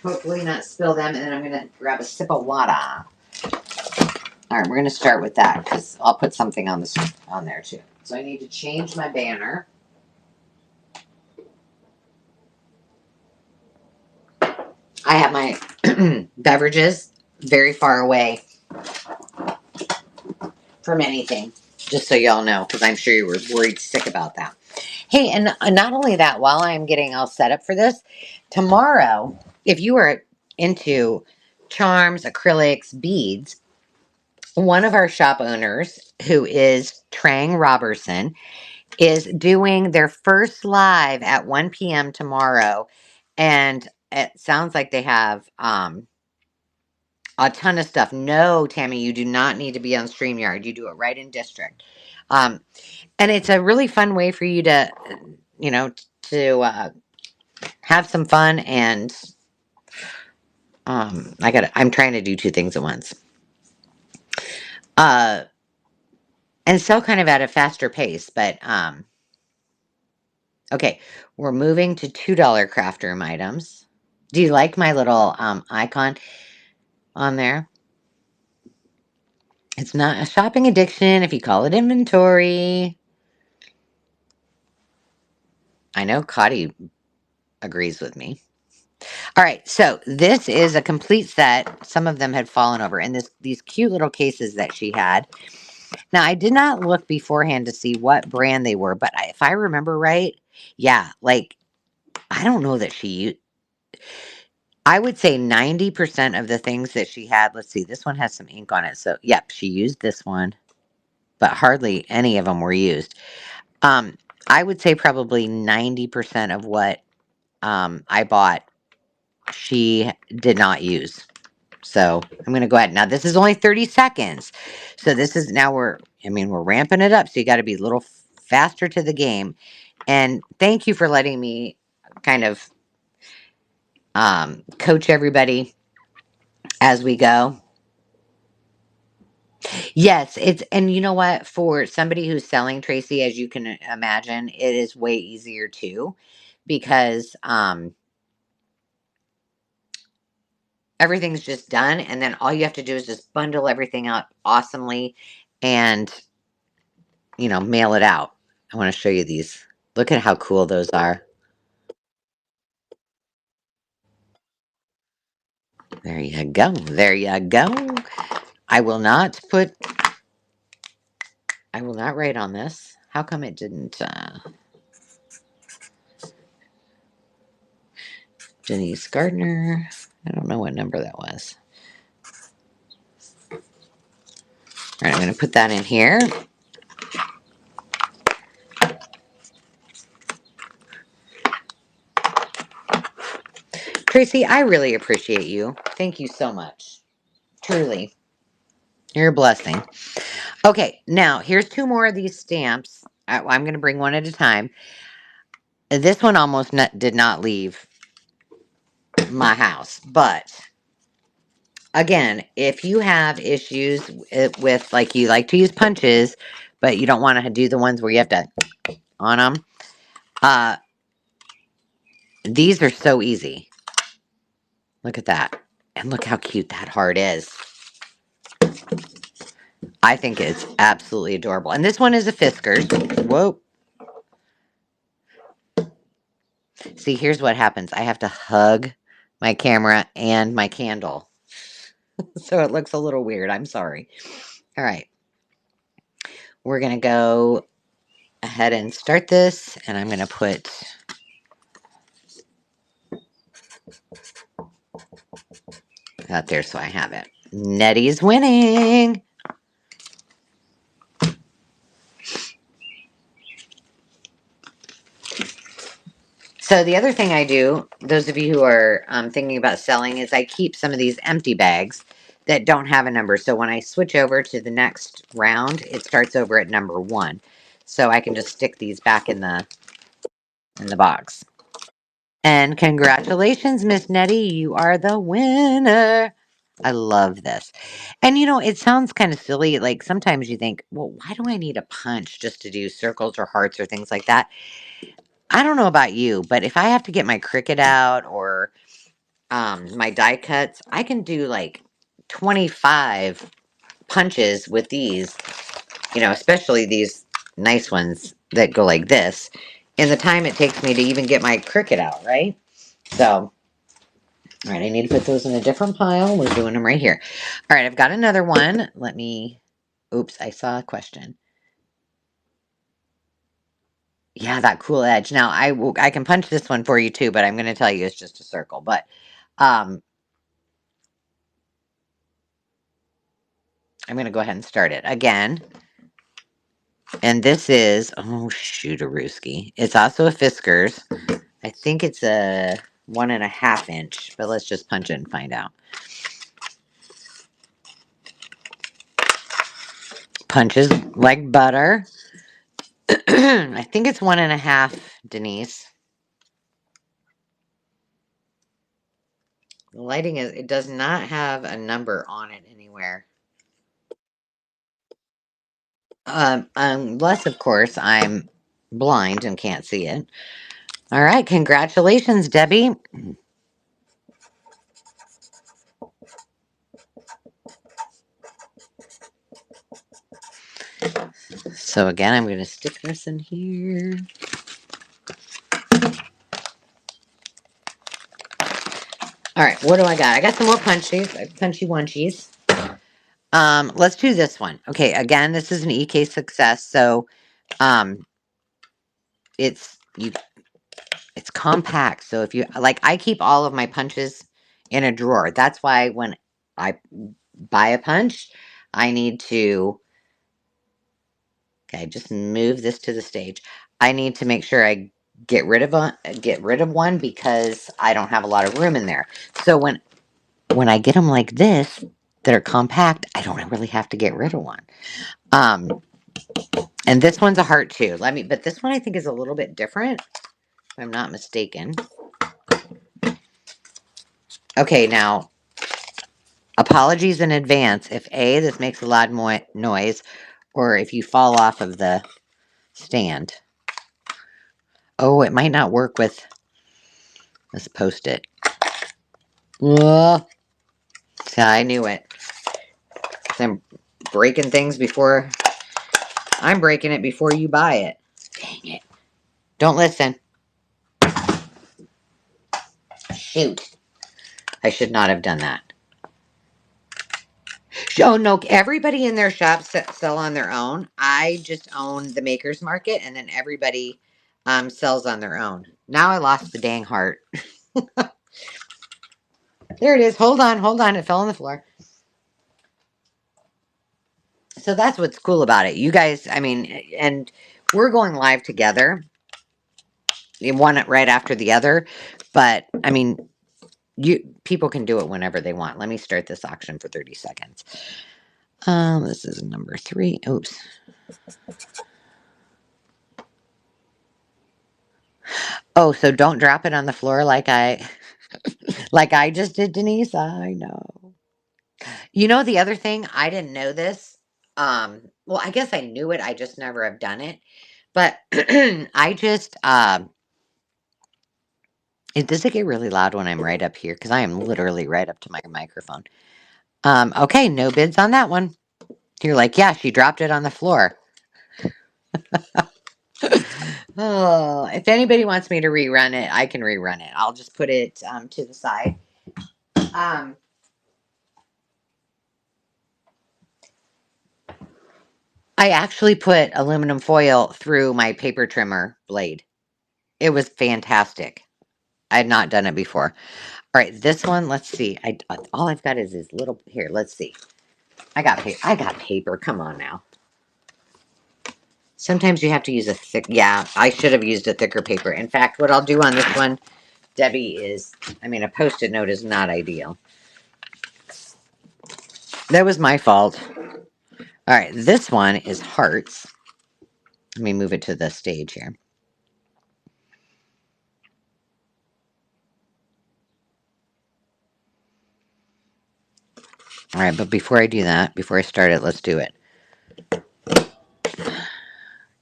hopefully not spill them. And then I'm going to grab a sip of water. All right, we're going to start with that because I'll put something on there too. So I need to change my banner. I have my beverages very far away from anything, just so y'all know, because I'm sure you were worried sick about that. Hey, and not only that, while I'm getting all set up for this, tomorrow, if you are into charms, acrylics, beads, one of our shop owners, who is Trang Robertson, is doing their first live at 1 p.m. tomorrow. And it sounds like they have a ton of stuff. No, Tammy, you do not need to be on StreamYard. You do it right in District. Um, and it's a really fun way for you to, you know, to have some fun. And I'm trying to do two things at once. Uh, and sell kind of at a faster pace. But okay, we're moving to $2 craft room items. Do you like my little icon on there? It's not a shopping addiction if you call it inventory. I know Cotty agrees with me. All right, so this is a complete set. Some of them had fallen over, and these cute little cases that she had. Now, I did not look beforehand to see what brand they were, but if I remember right, yeah, like I don't know that I would say 90% of the things that she had. Let's see, this one has some ink on it, so yep, she used this one, but hardly any of them were used. Um, I would say probably 90% of what I bought, she did not use. So I'm going to go ahead. Now, this is only 30 seconds. So this is now we're ramping it up. So you got to be a little faster to the game. And thank you for letting me kind of coach everybody as we go. Yes, and you know what? For somebody who's selling, Tracy, as you can imagine, it is way easier too, because everything's just done, and then all you have to do is just bundle everything up awesomely, and mail it out. I want to show you these. Look at how cool those are. There you go. There you go. I will not put. I will not write on this. How come it didn't? Denise Gardner. I don't know what number that was. All right, I'm going to put that in here. Tracy, I really appreciate you. Thank you so much. Truly. You're a blessing. Okay, now here's two more of these stamps. I'm going to bring one at a time. This one almost did not leave my house, but again, if you have issues with, like, you like to use punches, but you don't want to do the ones where you have to on them, uh, these are so easy. Look at that. And look how cute that heart is. I think it's absolutely adorable. And this one is a Fiskars. Whoa. See, here's what happens. I have to hug my camera and my candle. So it looks a little weird. I'm sorry. All right. We're going to go ahead and start this. And I'm going to put that there so I have it. Nettie's winning. So the other thing I do, those of you who are thinking about selling, is I keep some of these empty bags that don't have a number. So when I switch over to the next round, it starts over at number 1. So I can just stick these back in the box. And congratulations, Miss Nettie. You are the winner. I love this. And it sounds kind of silly. Like sometimes you think, well, why do I need a punch just to do circles or hearts or things like that? I don't know about you, but if I have to get my Cricut out or my die cuts, I can do like 25 punches with these, especially these nice ones that go like this, in the time it takes me to even get my Cricut out, right? So, all right, I need to put those in a different pile. We're doing them right here. All right, I've got another one. Oops, I saw a question. Yeah, that cool edge. Now, I can punch this one for you too, but I'm going to tell you it's just a circle. But um, I'm going to go ahead and start it again. And this is, oh, shooterooski. It's also a Fiskars. I think it's a 1.5 inch, but let's just punch it and find out. Punches like butter. I think it's 1.5, Denise. The lighting it does not have a number on it anywhere. Unless, of course, I'm blind and can't see it. All right, congratulations, Debbie. So again, I'm going to stick this in here. All right, what do I got? I got some more punchies, punchy onesies. Let's do this one. Okay, again, this is an EK success, so um, it's compact. So if you like, I keep all of my punches in a drawer. That's why when I buy a punch, I need to. Okay, just move this to the stage. I need to make sure I get rid of one because I don't have a lot of room in there. So when I get them like this that are compact, I don't really have to get rid of one. Um, and this one's a heart too. But this one I think is a little bit different, if I'm not mistaken. Okay, now apologies in advance if this makes a lot more noise, or if you fall off of the stand. Oh, it might not work with this Post-it. I knew it. I'm breaking things before I'm breaking it before you buy it. Dang it. Don't listen. Shoot. I should not have done that. Oh, no. Everybody in their shop sell on their own. I just own the Maker's Market, and then everybody sells on their own. Now I lost the dang heart. There it is. Hold on. Hold on. It fell on the floor. So that's what's cool about it. You guys, I mean, and we're going live together. One right after the other. But, I mean, people can do it whenever they want. Let me start this auction for 30 seconds. This is number 3. Oops. Oh, so don't drop it on the floor like I just did, Denise. I know. The other thing, I didn't know this. Well, I guess I knew it. I just never have done it. But I just does it get really loud when I'm right up here? Because I am literally right up to my microphone. Okay, no bids on that one. You're like, yeah, she dropped it on the floor. Oh, if anybody wants me to rerun it, I can rerun it. I'll just put it to the side. I actually put aluminum foil through my paper trimmer blade. It was fantastic. I had not done it before. All right, this one, let's see. All I've got is this little here. Let's see. I got paper. Come on now. Sometimes you have to use a thick, yeah, I should have used a thicker paper. In fact, what I'll do on this one, Debbie, is, I mean, a Post-it note is not ideal. That was my fault. All right, this one is hearts. Let me move it to the stage here. All right, but before I do that, before I start it, let's do it.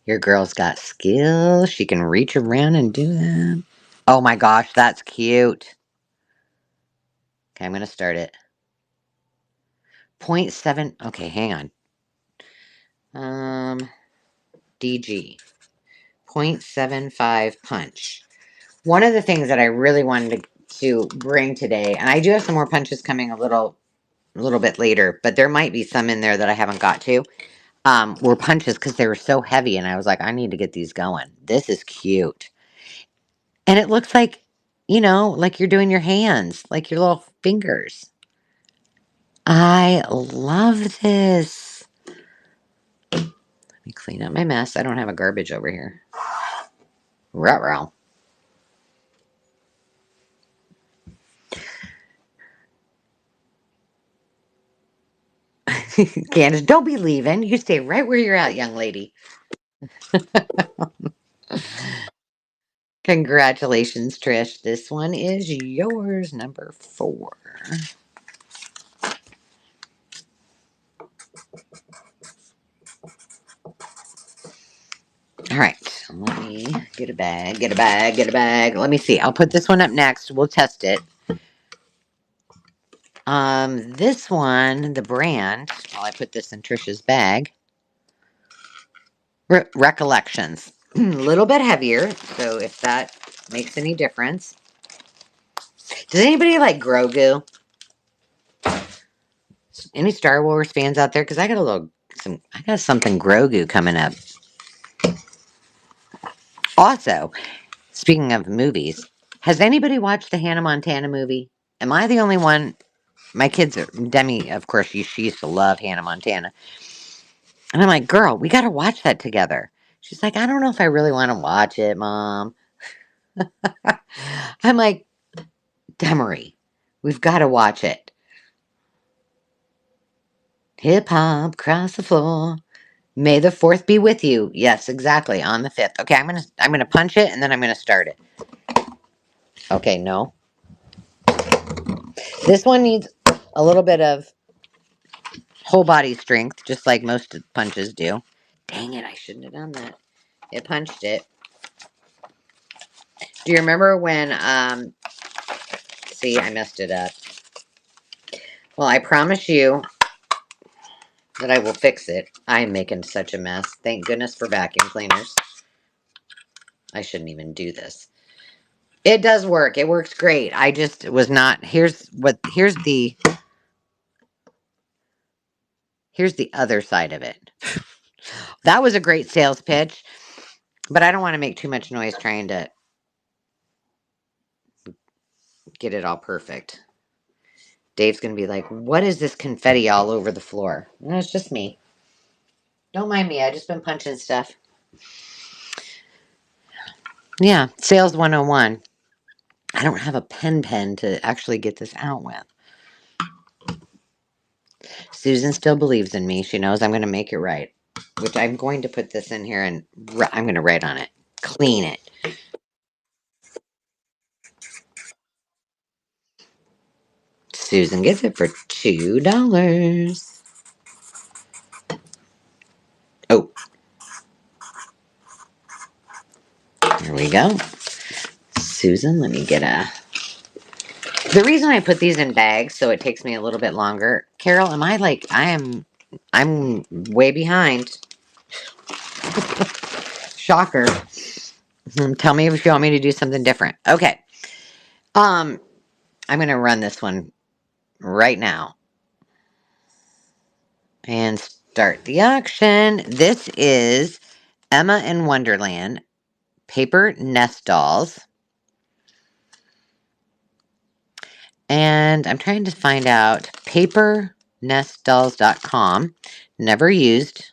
Your girl's got skills. She can reach around and do that. Oh my gosh, that's cute. Okay, I'm going to start it. 0.7. Okay, hang on. DG. 0.75 punch. One of the things that I really wanted to bring today, and I do have some more punches coming a little bit later, but there might be some in there that I haven't got to. Were punches because they were so heavy, and I was like, I need to get these going. This is cute. And it looks like, like you're doing your hands, like your little fingers. I love this. Let me clean up my mess. I don't have a garbage over here. Ruh-roh. Candace, don't be leaving. You stay right where you're at, young lady. Congratulations, Trish. This one is yours, number 4. All right, let me get a bag, get a bag, get a bag. Let me see. I'll put this one up next. We'll test it. This one, the brand, while I put this in Trisha's bag, Recollections. A little bit heavier, so if that makes any difference. Does anybody like Grogu? Any Star Wars fans out there? Because I got something Grogu coming up. Also, speaking of movies, has anybody watched the Hannah Montana movie? Am I the only one? My kids are, Demi, of course, she used to love Hannah Montana. And I'm like, girl, we got to watch that together. She's like, I don't know if I really want to watch it, Mom. I'm like, Demery, we've got to watch it. Hip hop across the floor. May the 4th be with you. Yes, exactly. On the 5th. Okay, I'm gonna punch it and then I'm gonna start it. Okay, no. This one needs a little bit of whole body strength, just like most punches do. Dang it, I shouldn't have done that. It punched it. Do you remember when, see, I messed it up. Well, I promise you that I will fix it. I'm making such a mess. Thank goodness for vacuum cleaners. I shouldn't even do this. It does work. It works great. I just was not, here's the other side of it. That was a great sales pitch, but I don't want to make too much noise trying to get it all perfect. Dave's going to be like, what is this confetti all over the floor? No, it's just me. Don't mind me. I just been punching stuff. Yeah, sales 101. I don't have a pen to actually get this out with. Susan still believes in me. She knows I'm going to make it right, which I'm going to put this in here and I'm going to write on it. Clean it. Susan gets it for $2. Oh, here we go. Susan, let me get a... The reason I put these in bags so it takes me a little bit longer. Carol, I'm way behind. Shocker. Tell me if you want me to do something different. Okay. I'm going to run this one right now and start the auction. This is Emma in Wonderland paper nest dolls. And I'm trying to find out papernestdolls.com. Never used.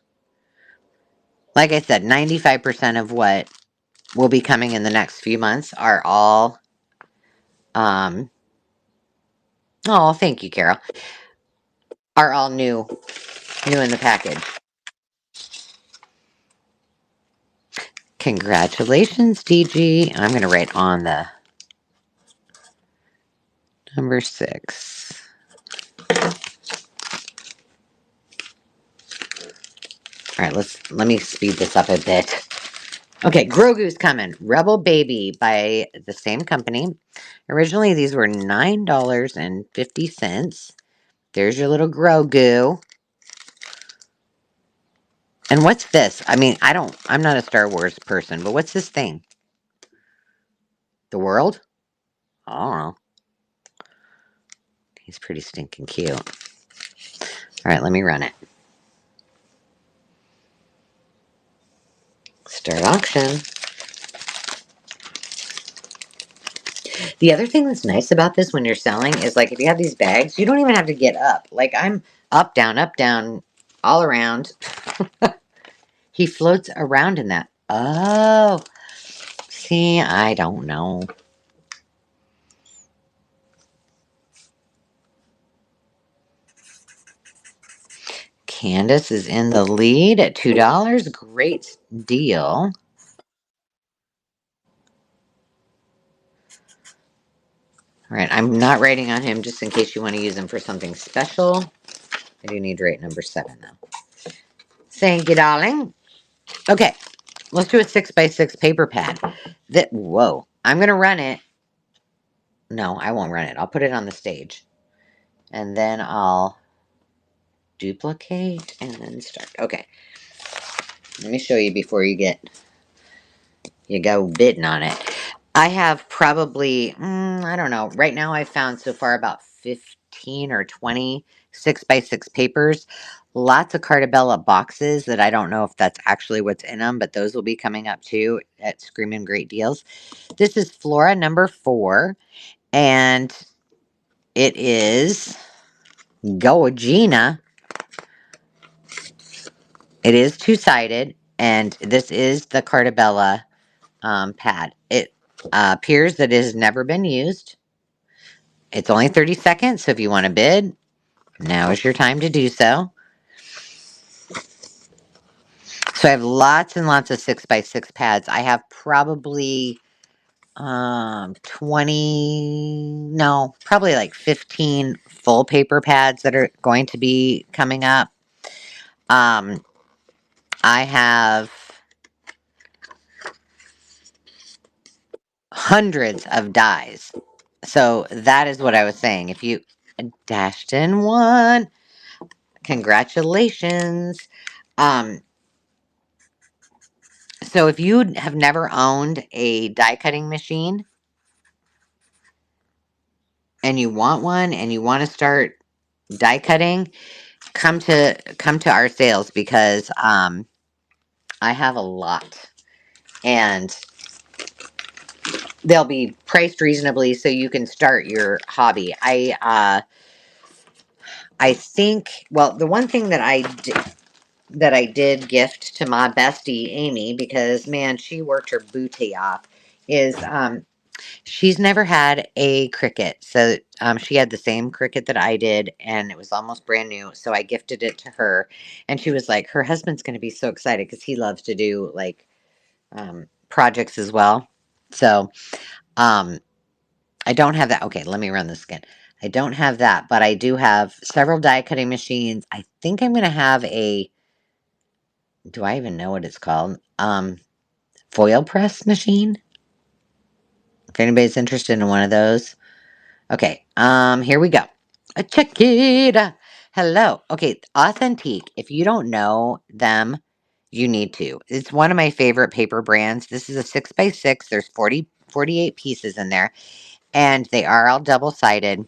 Like I said, 95% of what will be coming in the next few months are all, um, oh, thank you, Carol, are all new in the package. Congratulations, DG. I'm going to write on the number 6. All right, let me speed this up a bit. Okay, Grogu's coming. Rebel Baby by the same company. Originally, these were $9.50. There's your little Grogu. And what's this? I mean, I'm not a Star Wars person, but what's this thing? The world? I don't know. He's pretty stinking cute. All right, let me run it. Start auction. The other thing that's nice about this when you're selling is like if you have these bags, you don't even have to get up. Like I'm up, down, all around. He floats around in that. Oh, see, I don't know. Candace is in the lead at $2. Great deal. All right, I'm not writing on him just in case you want to use him for something special. I do need to write number 7 though. Thank you, darling. Okay, let's do a 6x6 paper pad. Whoa, I'm gonna run it. No, I won't run it. I'll put it on the stage, and then I'll duplicate and then start. Okay, let me show you before you go bidding on it. I have probably, I don't know. Right now I found so far about 15 or 20 6x6 papers. Lots of Cartabella boxes that I don't know if that's actually what's in them, but those will be coming up too at Screaming Great Deals. This is Flora number 4, and it is Gina. It is two-sided, and this is the Cartabella pad. It appears that it has never been used. It's only 30 seconds, so if you want to bid, now is your time to do so. So I have lots and lots of 6x6 pads. I have probably probably like 15 full paper pads that are going to be coming up. I have hundreds of dies. So that is what I was saying. If you dashed in one, congratulations. Um, so if you have never owned a die cutting machine and you want one and you want to start die cutting, come to our sales because I have a lot and they'll be priced reasonably so you can start your hobby. I think, well, the one thing that I did gift to my bestie Amy, because man, she worked her booty off, is she's never had a Cricut. So she had the same Cricut that I did, and it was almost brand new. So I gifted it to her, and she was like, her husband's going to be so excited because he loves to do like projects as well. So um, I don't have that. Okay, let me run this again. I don't have that, but I do have several die cutting machines. I think I'm going to have a, do I even know what it's called? Foil press machine. If anybody's interested in one of those. Okay, here we go. Check it. Hello. Okay, Authentique. If you don't know them, you need to. It's one of my favorite paper brands. This is a 6x6. There's 48 pieces in there, and they are all double-sided.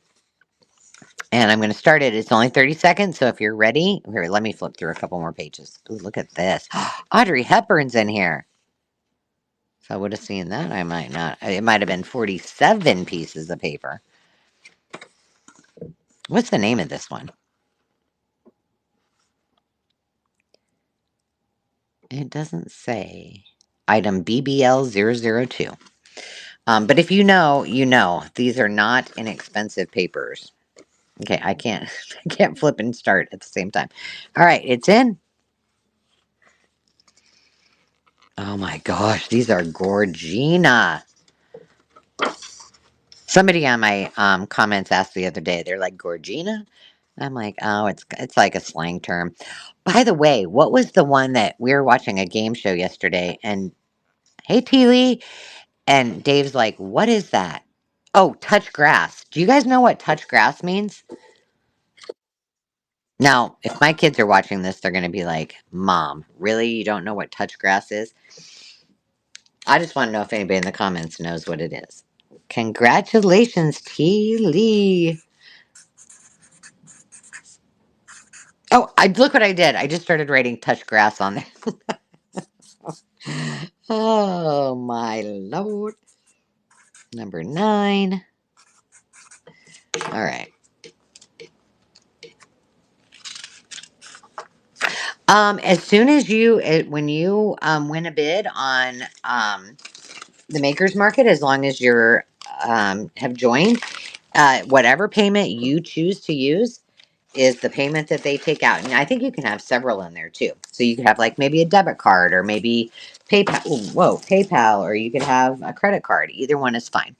And I'm going to start it. It's only 30 seconds, so if you're ready, here, let me flip through a couple more pages. Ooh, look at this. Audrey Hepburn's in here. If I would have seen that, I might not. It might have been 47 pieces of paper. What's the name of this one? It doesn't say. Item BBL002. But if you know, you know. These are not inexpensive papers. Okay, I can't I can't flip and start at the same time. All right, it's in. Oh my gosh, these are Gorgina. Somebody on my comments asked the other day, they're like Gorgina? I'm like, oh, it's like a slang term. By the way, what was the one that we were watching a game show yesterday and hey T Lee and Dave's like, what is that? Oh, touch grass. Do you guys know what touch grass means? Now, if my kids are watching this, they're going to be like, Mom, really? You don't know what touch grass is? I just want to know if anybody in the comments knows what it is. Congratulations, T. Lee. Oh, I look what I did. I just started writing touch grass on there. Oh, my Lord. Number 9. All right. As soon as when you win a bid on the Makers Market, as long as you're have joined, whatever payment you choose to use is the payment that they take out. And I think you can have several in there too. So you could have like maybe a debit card or maybe PayPal. Ooh, whoa, PayPal, or you could have a credit card. Either one is fine.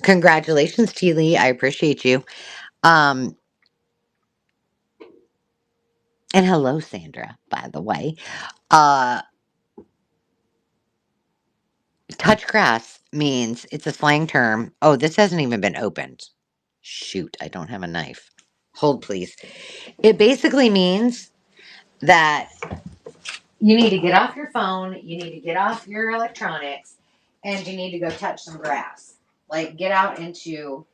Congratulations, T. Lee. I appreciate you. Um, and hello, Sandra, by the way. Uh, touch grass means it's a slang term. Oh, this hasn't even been opened. Shoot, I don't have a knife. Hold, please. It basically means that you need to get off your phone, you need to get off your electronics, and you need to go touch some grass. Like, get out into,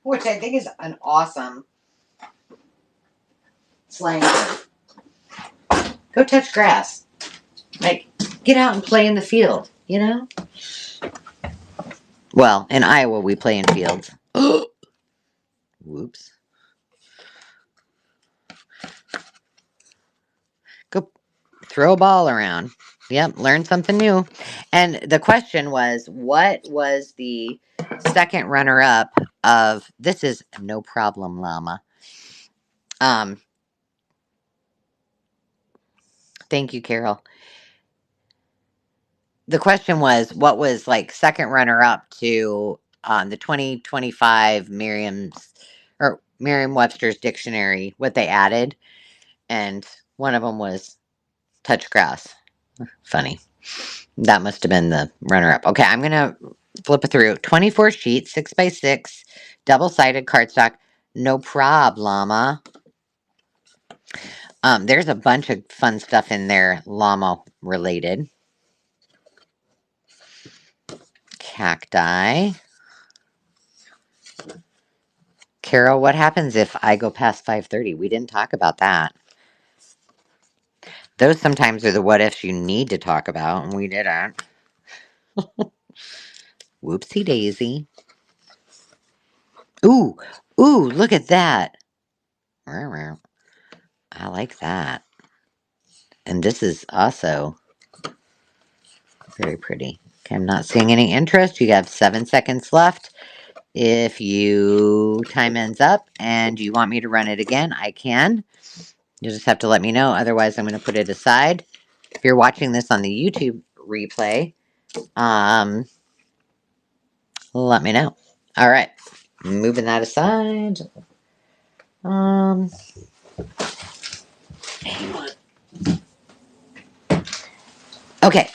which I think is an awesome slang term. Go touch grass. Like, get out and play in the field, you know? Well, in Iowa, we play in fields. Whoops. Go throw a ball around. Yep, learn something new. And the question was, what was the second runner-up of this is no problem, llama. Um, thank you, Carol. The question was, what was like second runner-up to the 2025 Merriam-Webster's dictionary? What they added, and one of them was touch grass. Funny. That must have been the runner-up. Okay, I'm gonna flip it through. 24 sheets, 6x6, double-sided cardstock. No problem. There's a bunch of fun stuff in there, llama related. Cacti. Carol, what happens if I go past 5:30? We didn't talk about that. Those sometimes are the what ifs you need to talk about, and we didn't. Whoopsie daisy. Ooh, ooh, look at that. I like that. And this is also very pretty. Okay, I'm not seeing any interest. You have 7 seconds left. If you time ends up and you want me to run it again, I can. You just have to let me know. Otherwise, I'm going to put it aside. If you're watching this on the YouTube replay, let me know. All right, moving that aside. Um, okay,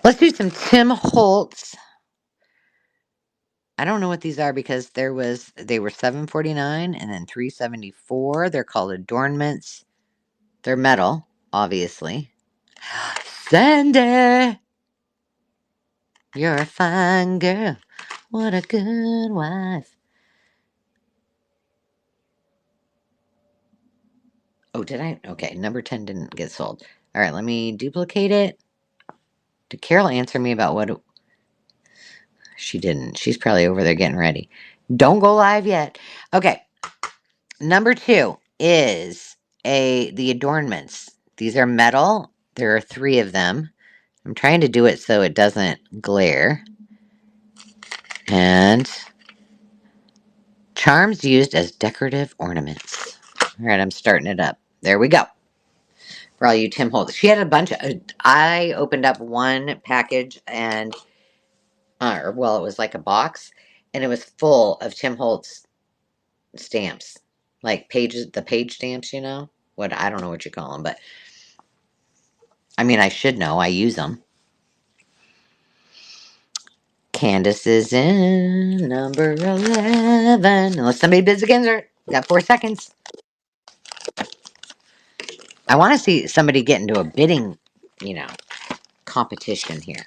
let's do some Tim Holtz. I don't know what these are because they were $7.49 and then $3.74. They're called adornments. They're metal, obviously. Sandy, you're a fine girl. What a good wife. Oh, did I? Okay, number 10 didn't get sold. All right, let me duplicate it. Did Carol answer me about what? She didn't. She's probably over there getting ready. Don't go live yet. Okay, number 2 is the adornments. These are metal. There are 3 of them. I'm trying to do it so it doesn't glare. And charms used as decorative ornaments. All right, I'm starting it up. There we go. For all you Tim Holtz. She had a bunch of, I opened up one package and, well, it was like a box, and it was full of Tim Holtz stamps. Like pages, the page stamps, you know? What, I don't know what you call them, but I mean, I should know. I use them. Candace is in number 11. Unless somebody bids against her. Got 4 seconds. I want to see somebody get into a bidding, you know, competition here.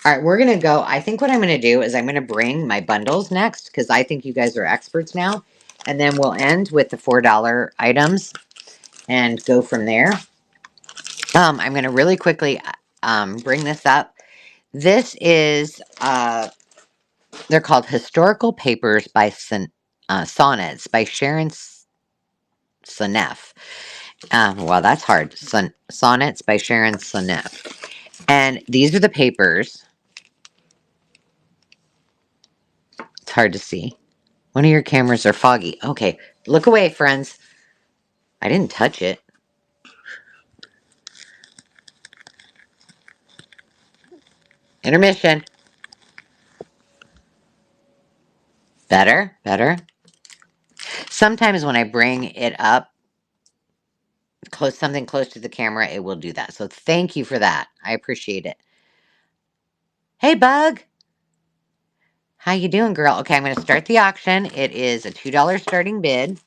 All right, we're going to go. I think what I'm going to do is I'm going to bring my bundles next because I think you guys are experts now. And then we'll end with the $4 items and go from there. I'm going to really quickly bring this up. This is, they're called Historical Papers by Sonnets by Sharon Seneff. Well, that's hard. Sonnets by Sharon Seneff. And these are the papers. It's hard to see. One of your cameras are foggy. Okay, look away, friends. I didn't touch it. Intermission. Better, better. Sometimes when I bring it up, something close to the camera, it will do that. So thank you for that. I appreciate it. Hey, Bug. How you doing, girl? Okay, I'm going to start the auction. It is a $2 starting bid.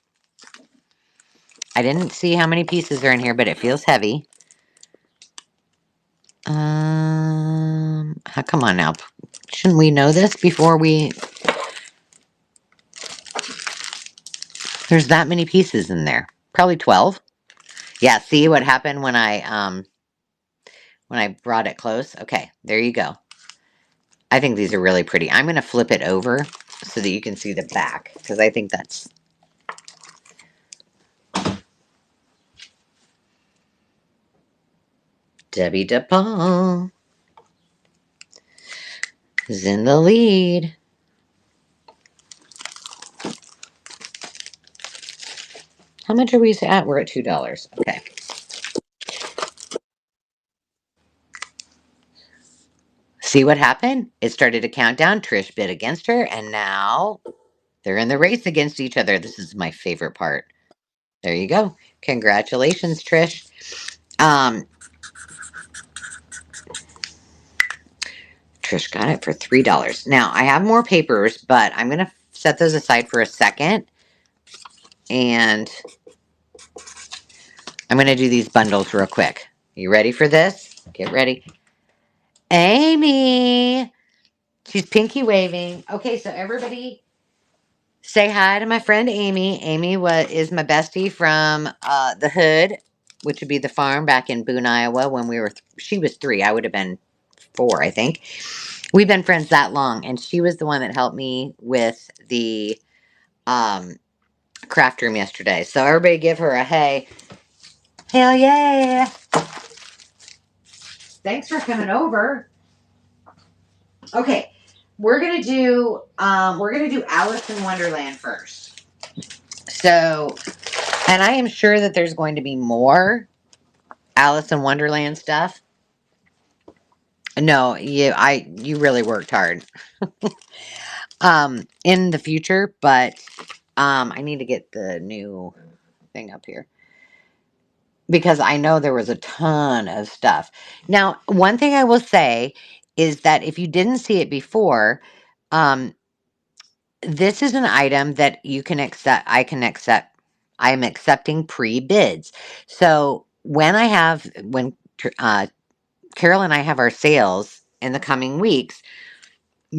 I didn't see how many pieces are in here, but it feels heavy. Come on now. Shouldn't we know this before we... There's that many pieces in there. Probably 12. Yeah, see what happened when I brought it close? Okay, there you go. I think these are really pretty. I'm going to flip it over so that you can see the back because I think that's... Debbie DePaul is in the lead. How much are we at? We're at $2. Okay. See what happened? It started to count down. Trish bid against her, and now they're in the race against each other. This is my favorite part. There you go. Congratulations, Trish. Trish got it for $3. Now, I have more papers, but I'm going to set those aside for a second. And I'm going to do these bundles real quick. You ready for this? Get ready. Amy! She's pinky waving. Okay, so everybody say hi to my friend Amy. Amy is my bestie from the hood, which would be the farm back in Boone, Iowa when we were... she was 3. I would have been 4, I think. We've been friends that long, and she was the one that helped me with the craft room yesterday. So everybody give her a hey. Hell yeah. Thanks for coming over. Okay, we're gonna do Alice in Wonderland first. So, and I am sure that there's going to be more Alice in Wonderland stuff. No, you really worked hard in the future, but I need to get the new thing up here because I know there was a ton of stuff. Now, one thing I will say is that if you didn't see it before, this is an item that you can accept. I can accept. I'm accepting pre-bids. So when Carol and I have our sales in the coming weeks,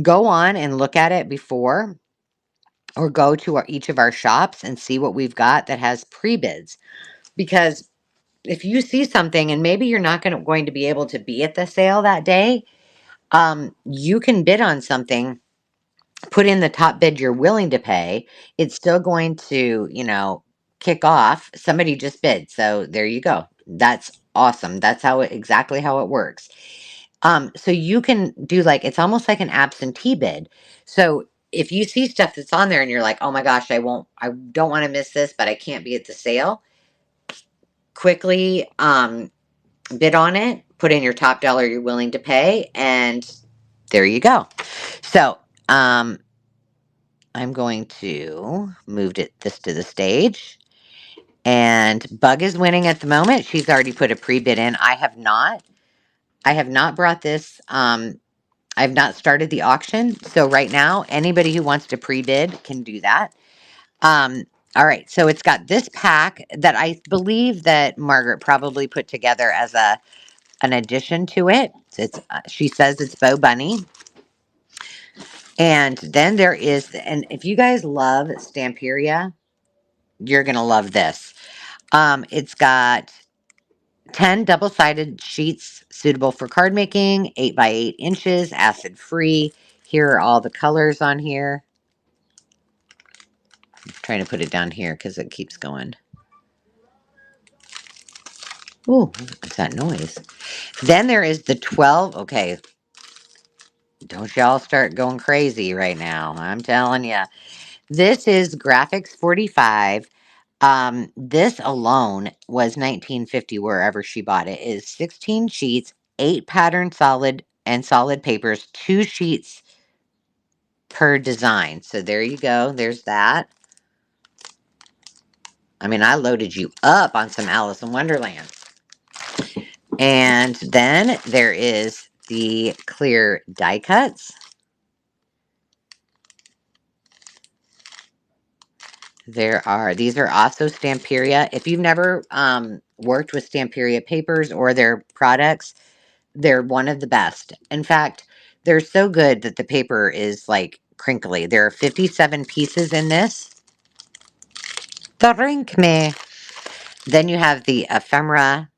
go on and look at it before, or go to each of our shops and see what we've got that has pre-bids. Because if you see something and maybe you're not going to be able to be at the sale that day, you can bid on something put in the top bid you're willing to pay, it's still going to, kick off. Somebody just bid. So there you go. That's awesome. That's exactly how it works. So you can do like, it's almost like an absentee bid. So if you see stuff that's on there and you're like, oh my gosh, I don't want to miss this, but I can't be at the sale, quickly bid on it, put in your top dollar you're willing to pay, and there you go. So I'm going to move this to the stage. And Bug is winning at the moment. She's already put a pre-bid in. I have not. I have not brought this. I've not started the auction. So right now, anybody who wants to pre-bid can do that. Um, all right. So it's got this pack that I believe that Margaret probably put together as an addition to it. It's she says it's Bo Bunny. And then there is, and if you guys love Stamperia, you're gonna love this. It's got 10 double-sided sheets suitable for card making, 8 by 8 inches, acid free. Here are all the colors on here. I'm trying to put it down here because it keeps going. Ooh, what's that noise? Then there is the 12. Okay, don't y'all start going crazy right now. I'm telling you. This is Graphics 45. This alone was 1950 wherever she bought it. It is 16 sheets, 8 pattern solid papers, 2 sheets per design. So there you go. There's that. I mean, I loaded you up on some Alice in Wonderland. And then there is the clear die cuts. These are also Stamperia. If you've never worked with Stamperia papers or their products, they're one of the best. In fact, they're so good that the paper is like crinkly. There are 57 pieces in this. Drink me. Then you have the ephemera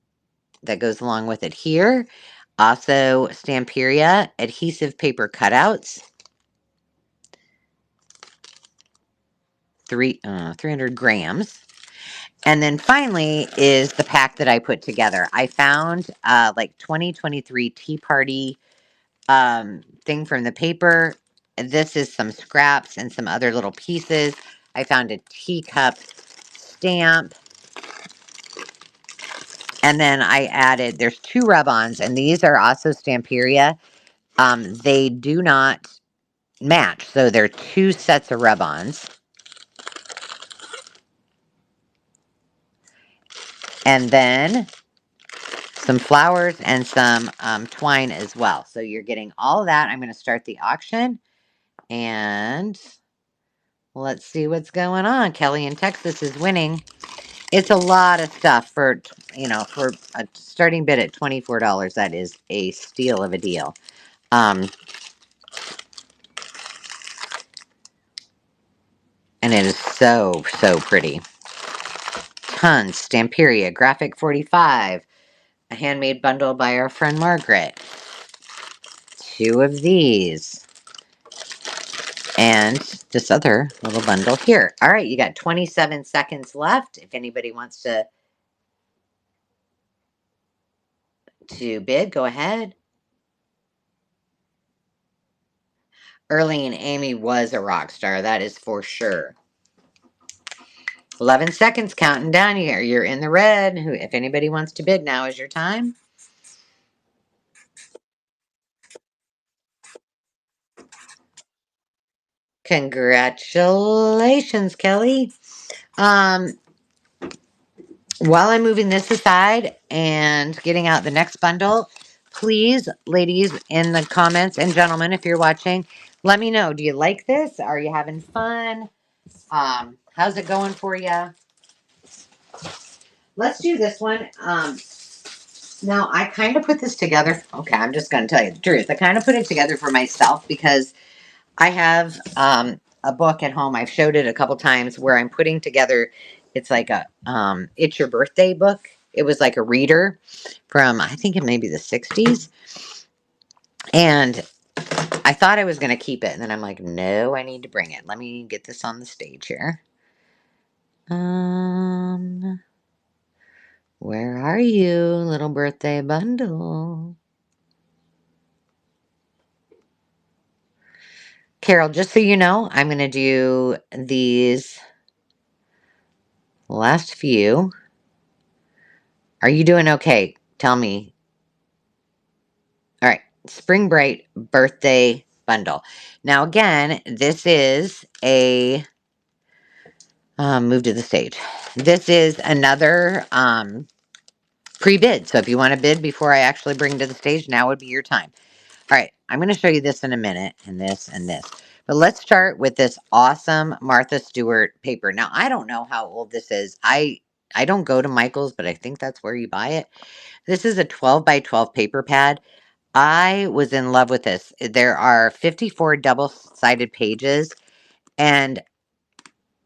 that goes along with it here. Also, Stamperia adhesive paper cutouts. 300 grams. And then finally is the pack that I put together. I found like 2023 Tea Party thing from the paper. This is some scraps and some other little pieces. I found a teacup stamp. And then I added, there's 2 rub-ons, and these are also Stamperia. They do not match, so they're 2 sets of rub-ons. And then some flowers and some twine as well. So you're getting all of that. I'm going to start the auction, and let's see what's going on. Kelly in Texas is winning. It's a lot of stuff for a starting bid at $24. That is a steal of a deal. And it is so, so pretty. Tons. Stamperia, Graphic 45. A handmade bundle by our friend Margaret. 2 of these. And this other little bundle here. All right, you got 27 seconds left. If anybody wants to bid, go ahead. Early and Amy was a rock star. That is for sure. 11 seconds counting down here. You're in the red. If anybody wants to bid, now is your time. Congratulations, Kelly. While I'm moving this aside and getting out the next bundle, please, ladies, in the comments, and gentlemen, if you're watching, let me know. Do you like this? Are you having fun? How's it going for you? Let's do this one. Now, I kind of put this together. Okay, I'm just going to tell you the truth. I kind of put it together for myself because I have a book at home. I've showed it a couple times where I'm putting together. It's like a It's Your Birthday book. It was like a reader from, I think it may be the 60s. And I thought I was going to keep it, and then I'm like, no, I need to bring it. Let me get this on the stage here. Where are you, little birthday bundle? Carol, just so you know, I'm going to do these last few. Are you doing okay? Tell me. All right. Spring Bright birthday bundle. Now, again, this is a move to the stage. This is another pre-bid. So if you want to bid before I actually bring to the stage, now would be your time. All right. I'm going to show you this in a minute, and this and this. But let's start with this awesome Martha Stewart paper. Now, I don't know how old this is. I don't go to Michael's, but I think that's where you buy it. This is a 12 by 12 paper pad. I was in love with this. There are 54 double-sided pages, and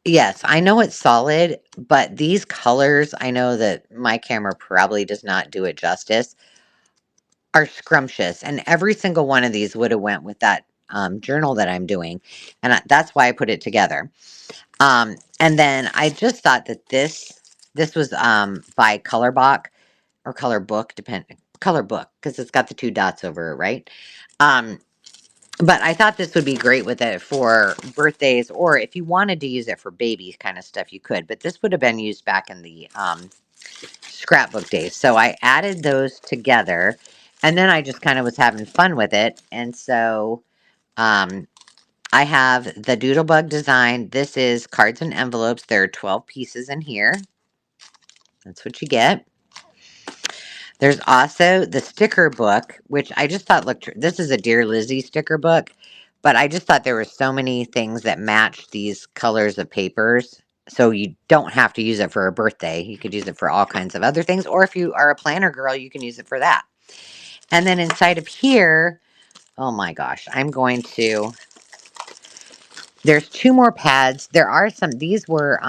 yes, I know it's solid, but these colors, I know that my camera probably does not do it justice, are scrumptious, and every single one of these would have went with that journal that I'm doing, and that's why I put it together. And then I just thought that this was by Colorbach or Color Book, Color Book, because it's got the two dots over it, right? Um, but I thought this would be great with it for birthdays, or if you wanted to use it for baby kind of stuff, you could. But this would have been used back in the scrapbook days. So I added those together, and then I just kind of was having fun with it. And so um, I have the Doodlebug design. This is cards and envelopes. There are 12 pieces in here. That's what you get. There's also the sticker book, which I just thought looked, this is a Dear Lizzie sticker book, but I just thought there were so many things that matched these colors of papers. So you don't have to use it for a birthday. You could use it for all kinds of other things. Or if you are a planner girl, you can use it for that. And then inside of here, oh my gosh, there's two more pads. There are these were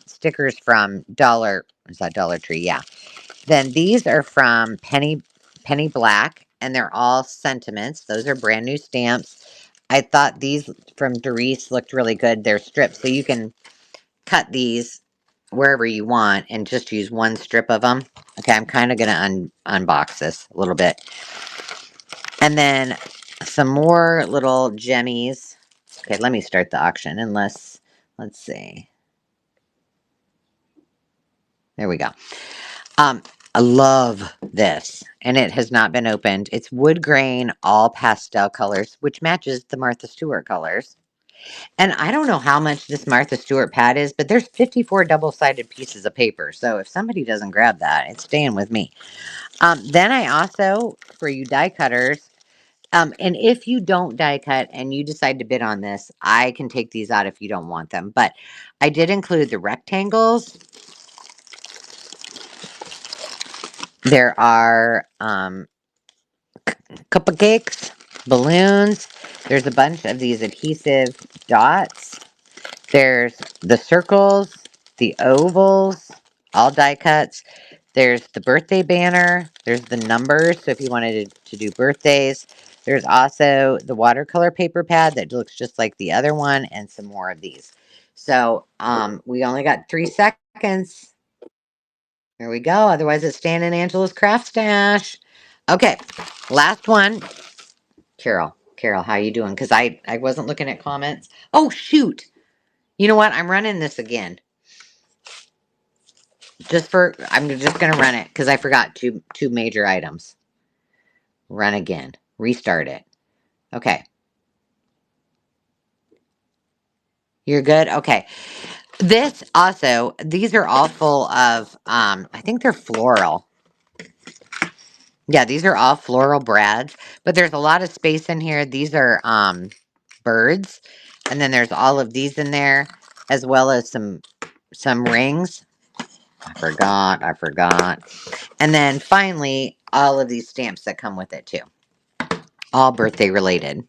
stickers from is that Dollar Tree? Yeah. Then these are from Penny Black, and they're all sentiments. Those are brand new stamps. I thought these from Doris looked really good. They're strips, so you can cut these wherever you want and just use one strip of them. Okay, I'm kind of going to unbox this a little bit. And then some more little jemmies. Okay, let me start the auction let's see. There we go. Um, I love this, and it has not been opened. It's wood grain, all pastel colors, which matches the Martha Stewart colors. And I don't know how much this Martha Stewart pad is, but there's 54 double-sided pieces of paper. So if somebody doesn't grab that, it's staying with me. Then I also, for you die cutters, and if you don't die cut and you decide to bid on this, I can take these out if you don't want them. But I did include the rectangles. There are cupcakes, balloons. There's a bunch of these adhesive dots. There's the circles, the ovals, all die cuts. There's the birthday banner. There's the numbers. So if you wanted to do birthdays, there's also the watercolor paper pad that looks just like the other one, and some more of these. So we only got 3 seconds. There we go. Otherwise, it's staying in Angela's craft stash. Okay, last one. Carol, how you doing? Because I wasn't looking at comments. Oh, shoot. You know what? I'm running this again. I'm just going to run it because I forgot two major items. Run again. Restart it. Okay. You're good? Okay. These are all full of, I think they're floral. Yeah, these are all floral brads, but there's a lot of space in here. These are birds, and then there's all of these in there, as well as some rings. I forgot. And then finally, all of these stamps that come with it too. All birthday related.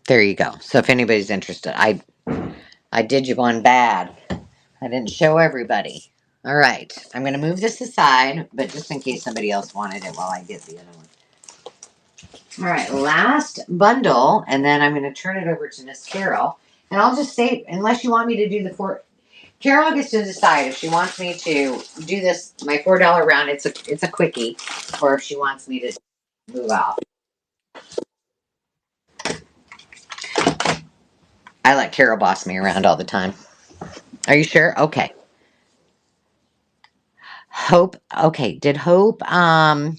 There you go. So if anybody's interested, I did you one bad. I didn't show everybody. All right. I'm going to move this aside, but just in case somebody else wanted it while I get the other one. All right, last bundle, and then I'm going to turn it over to Miss Carol. And I'll just say, unless you want me to do the four, Carol gets to decide if she wants me to do this, my $4 round. It's a quickie, or if she wants me to move off. I let Carol boss me around all the time. Are you sure? Okay. Hope. Okay. Did Hope? All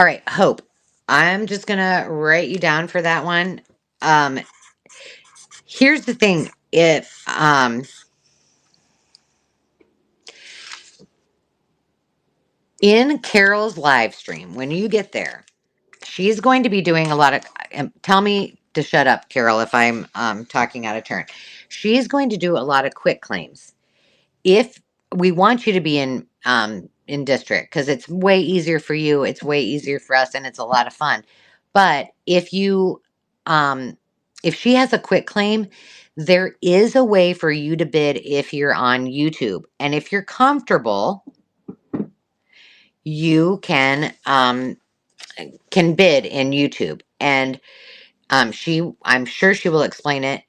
right, Hope. I'm just gonna write you down for that one. Um, here's the thing. If in Carol's live stream, when you get there, she's going to be doing a lot of. Tell me to shut up, Carol, if I'm talking out of turn. She's going to do a lot of quick claims. If we want you to be in district, because it's way easier for you, it's way easier for us, and it's a lot of fun. But um if she has a quick claim, there is a way for you to bid if you're on YouTube, and if you're comfortable, you can bid in YouTube. And I'm sure she will explain it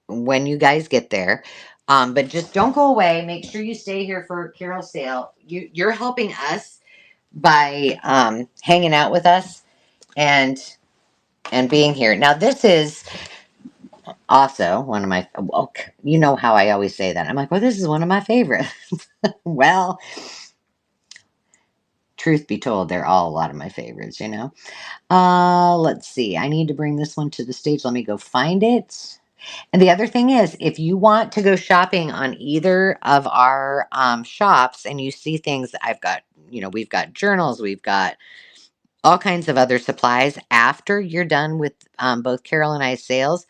when you guys get there. But just don't go away. Make sure you stay here for Carol's sale. You're helping us by hanging out with us and being here. Now, this is also one of my. Well, you know how I always say that. I'm like, well, this is one of my favorites. Well, truth be told, they're all a lot of my favorites. Let's see. I need to bring this one to the stage. Let me go find it. And the other thing is, if you want to go shopping on either of our shops and you see things that I've got, we've got journals, we've got all kinds of other supplies after you're done with both Carol and I's sales,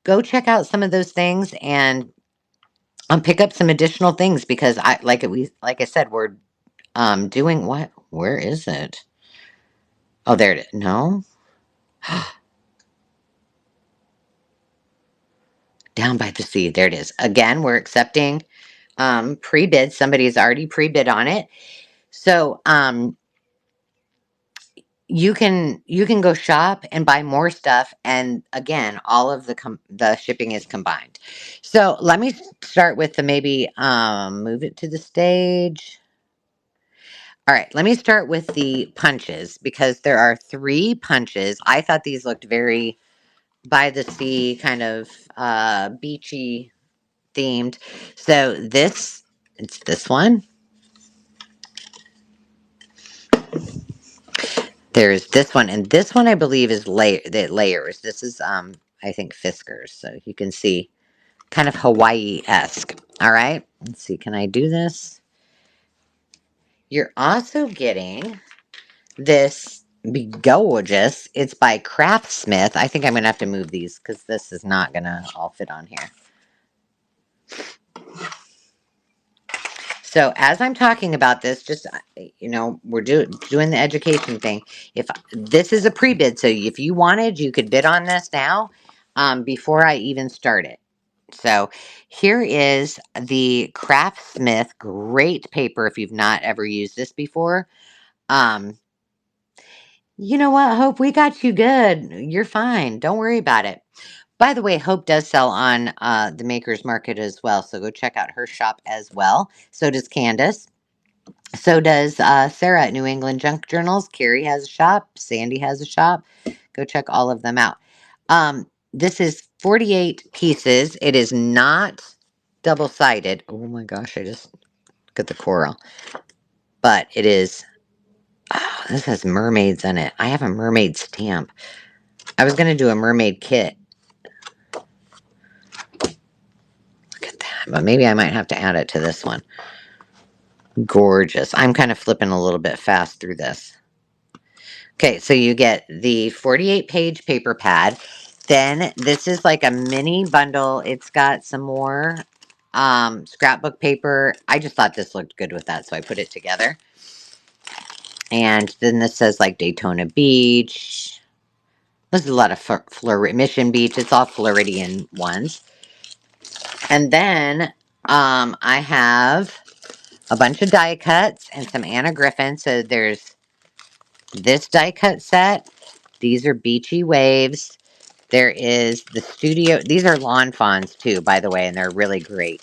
go check out some of those things and pick up some additional things because like I said, we're doing what? Where is it? Oh, there it is. No. Down by the sea. There it is. Again, we're accepting pre-bid. Somebody's already pre-bid on it. So you can go shop and buy more stuff, and again, all of the shipping is combined. So let me start with the maybe move it to the stage. All right, let me start with the punches because there are 3 punches. I thought these looked very by the sea, kind of beachy themed. So it's this one. There's this one, and this one I believe is layers. This is I think Fiskars, so you can see kind of Hawaii-esque. All right, let's see. Can I do this? You're also getting this be gorgeous. It's by Craftsmith. I think I'm gonna have to move these because this is not gonna all fit on here. So as I'm talking about this, just we're doing the education thing. If this is a pre-bid, so if you wanted, you could bid on this now, before I even start it. So here is the Craftsmith great paper. If you've not ever used this before, um, you know what, Hope, we got you good. You're fine. Don't worry about it. By the way, Hope does sell on the Maker's Market as well, so go check out her shop as well. So does Candace. So does Sarah at New England Junk Journals. Carrie has a shop. Sandy has a shop. Go check all of them out. This is 48 pieces. It is not double-sided. Oh my gosh, I just look at the coral. But it is, oh, this has mermaids in it. I have a mermaid stamp. I was going to do a mermaid kit. Look at that. But maybe I might have to add it to this one. Gorgeous. I'm kind of flipping a little bit fast through this. Okay, so you get the 48-page paper pad. Then this is like a mini bundle. It's got some more scrapbook paper. I just thought this looked good with that, so I put it together. And then this says like Daytona Beach. This is a lot of Mission Beach. It's all Floridian ones. And then I have a bunch of die cuts and some Anna Griffin. So there's this die cut set. These are Beachy Waves. There is the Studio. These are lawn fawns too, by the way, and they're really great.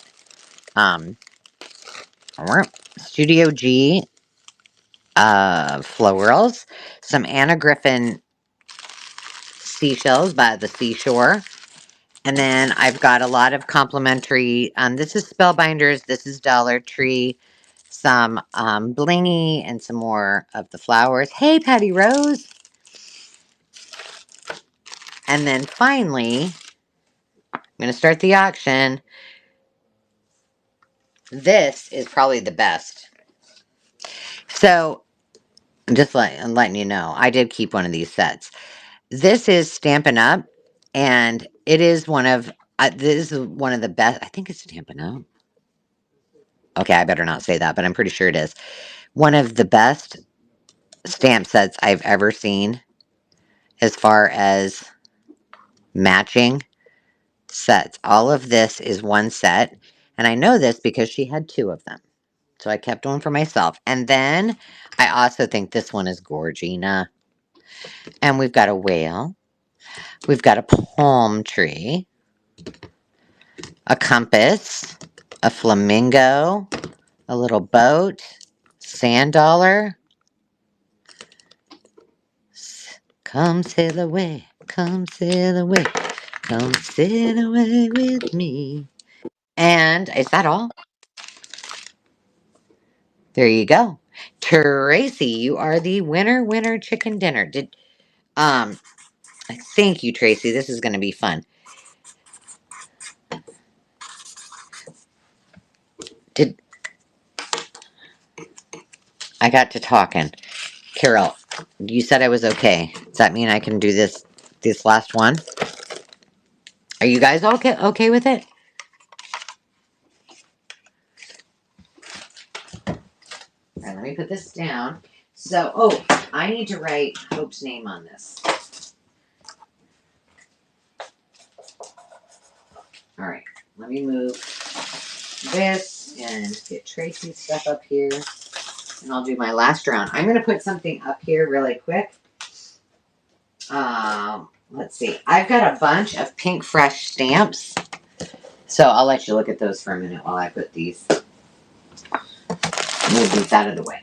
Um, Studio G florals, some Anna Griffin seashells by the seashore. And then I've got a lot of complimentary, this is Spellbinders, this is Dollar Tree, some blingy, and some more of the flowers. Hey, Patty Rose. And then finally, I'm going to start the auction. This is probably the best. So, I'm letting you know, I did keep one of these sets. This is Stampin' Up, and it is this is one of the best. I think it's Stampin' Up. Okay, I better not say that, but I'm pretty sure it is. One of the best stamp sets I've ever seen as far as matching sets. All of this is one set, and I know this because she had two of them. So I kept one for myself. And then I also think this one is Gorgina. And we've got a whale. We've got a palm tree, a compass, a flamingo, a little boat, sand dollar. Come sail away, come sail away, come sail away with me. And is that all? There you go. Tracy, you are the winner chicken dinner. Um thank you, Tracy. This is gonna be fun. Did I got to talking. Carol, you said I was okay. Does that mean I can do this last one? Are you guys all okay with it? All right, let me put this down. So, oh, I need to write Hope's name on this. All right, let me move this and get Tracy's stuff up here. And I'll do my last round. I'm going to put something up here really quick. Let's see. I've got a bunch of Pink Fresh stamps. So I'll let you look at those for a minute while I put these. Move these out of the way.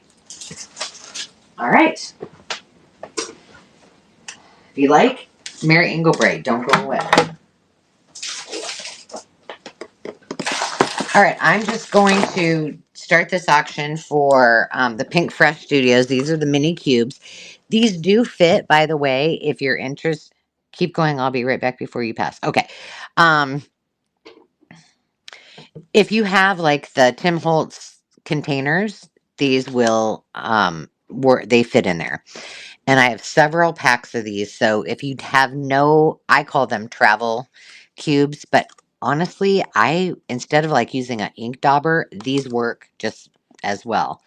All right. If you like, Mary Inglebraid, don't go away. All right, I'm just going to start this auction for the Pink Fresh Studios. These are the mini cubes. These do fit, by the way, if you're interested. Keep going. I'll be right back before you pass. Okay. If you have like the Tim Holtz containers, these will they fit in there. And I have several packs of these. So if you have I call them travel cubes, but honestly, instead of like using an ink dauber, these work just as well.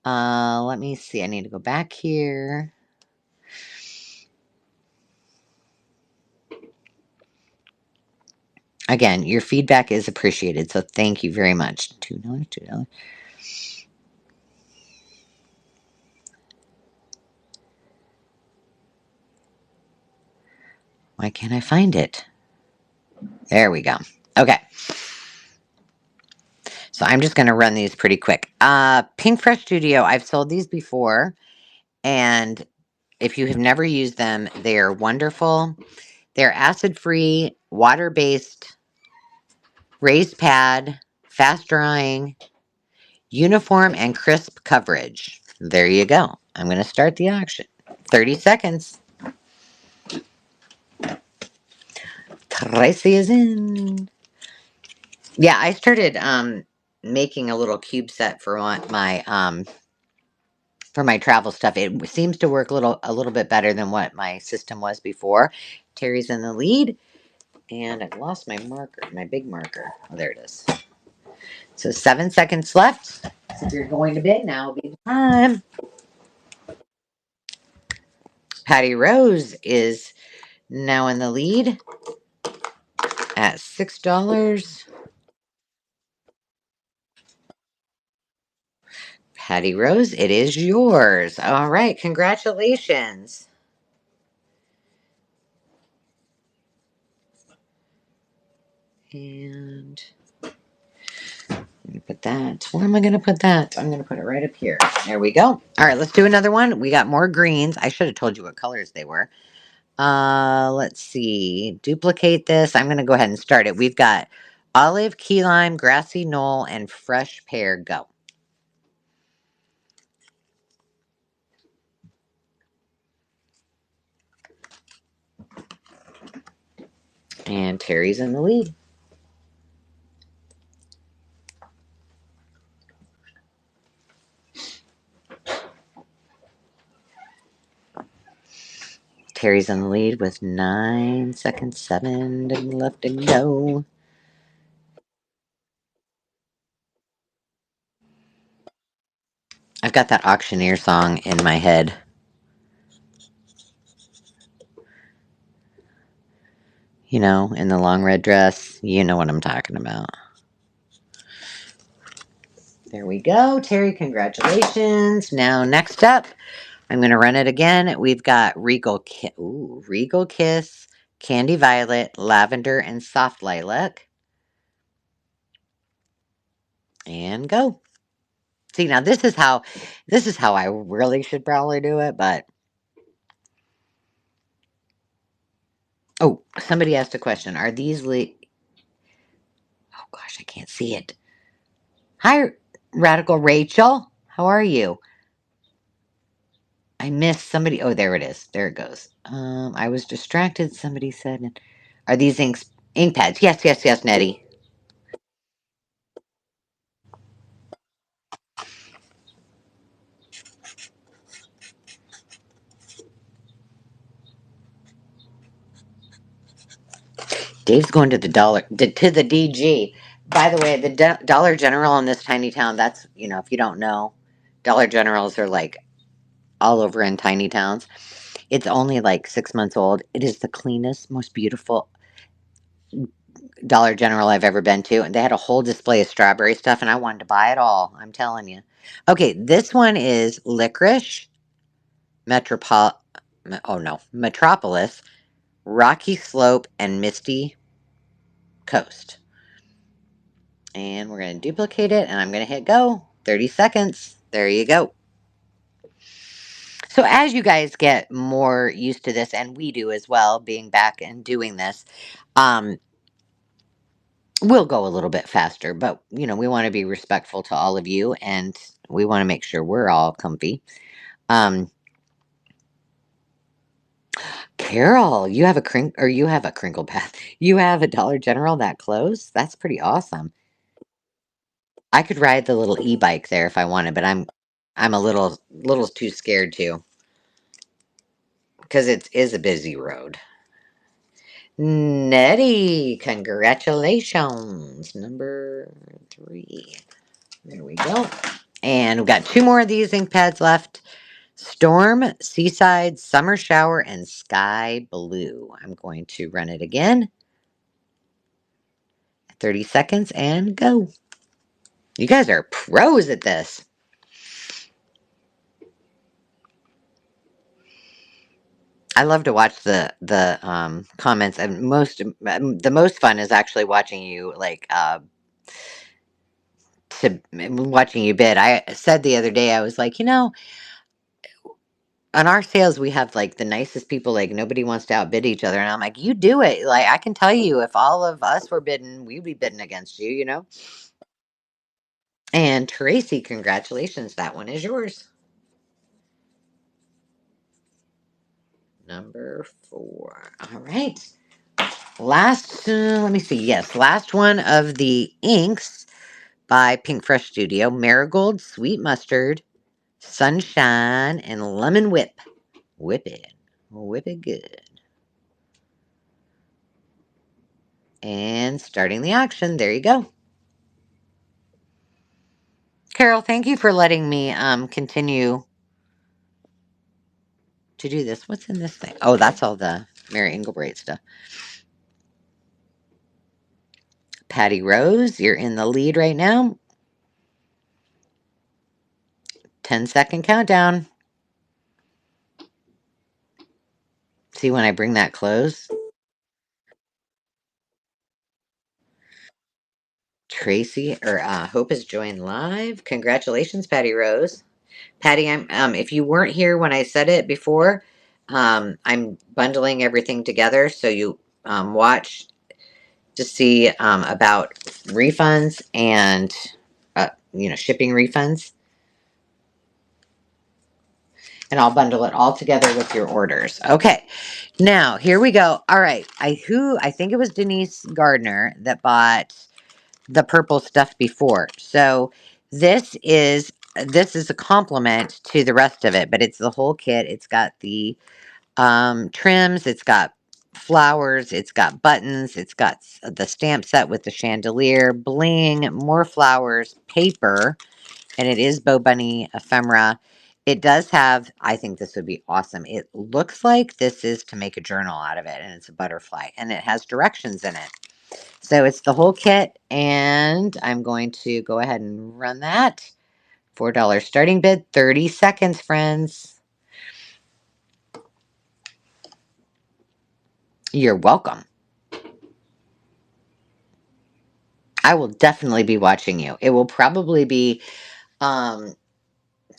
Let me see. I need to go back here. Again, your feedback is appreciated. So thank you very much. $2, $2. Why can't I find it? There we go. Okay. So I'm just going to run these pretty quick. Pink Fresh Studio, I've sold these before. And if you have never used them, they are wonderful. They're acid-free, water-based, raised pad, fast drying, uniform, and crisp coverage. There you go. I'm going to start the auction. 30 seconds. Tracy is in. Yeah, I started making a little cube set for my travel stuff. It seems to work a little bit better than what my system was before. Terry's in the lead, and I've lost my marker, my big marker. Oh, there it is. So 7 seconds left. So if you're going to bed, now will be the time. Patty Rose is now in the lead at $6. Patty Rose, it is yours. All right, congratulations. And I'm going to put that. Where am I going to put that? I'm going to put it right up here. There we go. All right, let's do another one. We got more greens. I should have told you what colors they were. Let's see. Duplicate this. I'm going to go ahead and start it. We've got olive, key lime, grassy knoll, and fresh pear. Go. And Terry's in the lead. Terry's in the lead with 9 seconds, 7 left to go. I've got that auctioneer song in my head. You know, in the long red dress. You know what I'm talking about. There we go. Terry, congratulations. Now, next up, I'm going to run it again. We've got Regal Kiss, Candy Violet, Lavender, and Soft Lilac. And go. See, now this is how I really should probably do it, but oh, somebody asked a question. Are these oh gosh, I can't see it. Hi, Radical Rachel. How are you? I missed somebody. Oh, there it is. There it goes. I was distracted. Somebody said, "Are these ink pads?" Yes, yes, yes, Nettie. Dave's going to the DG. By the way, the Dollar General in this tiny town. That's if you don't know, Dollar Generals are like all over in tiny towns. It's only like 6 months old. It is the cleanest, most beautiful Dollar General I've ever been to, and they had a whole display of strawberry stuff, and I wanted to buy it all. I'm telling you. Okay, this one is licorice, metropol. Oh no, Metropolis, Rocky Slope, and Misty Coast. And we're going to duplicate it, and I'm going to hit go. 30 seconds. There you go. So as you guys get more used to this, and we do as well, being back and doing this, um, we'll go a little bit faster, but we want to be respectful to all of you, and we want to make sure we're all comfy. Um, Carol, you have a crinkle path. You have a Dollar General that close. That's pretty awesome. I could ride the little e-bike there if I wanted, but I'm a little too scared to because it is a busy road. Nettie, congratulations. Number 3. There we go. And we've got 2 more of these ink pads left. Storm, Seaside, Summer Shower, and Sky Blue. I'm going to run it again. 30 seconds and go. You guys are pros at this. I love to watch the comments, and the most fun is actually watching you watching you bid. I said the other day, I was like, on our sales we have like the nicest people, like nobody wants to outbid each other, and I'm like, you do it. Like I can tell you, if all of us were bidding, we'd be bidding against you. And Tracy, congratulations, that one is yours. Number 4. All right. Last, let me see. Yes, last one of the inks by Pink Fresh Studio: Marigold, Sweet Mustard, Sunshine, and Lemon Whip. Whip it. Whip it good. And starting the auction. There you go. Carol, thank you for letting me continue to do this. What's in this thing? Oh, that's all the Mary Englebright stuff. Patty Rose, you're in the lead right now. 10-second countdown. See when I bring that close? Tracy or Hope has joined live. Congratulations, Patty Rose. Patty, I'm if you weren't here when I said it before, I'm bundling everything together so you watch to see about refunds and shipping refunds, and I'll bundle it all together with your orders. Okay, now here we go. All right, I think it was Denise Gardner that bought the purple stuff before. So this is a complement to the rest of it, but it's the whole kit. It's got the trims, it's got flowers, it's got buttons, it's got the stamp set with the chandelier, bling, more flowers, paper, and it is Bow Bunny ephemera. It does have, I think this would be awesome. It looks like this is to make a journal out of it, and it's a butterfly, and it has directions in it. So it's the whole kit, and I'm going to go ahead and run that. $4 starting bid, 30 seconds, friends. You're welcome. I will definitely be watching you. It will probably be um,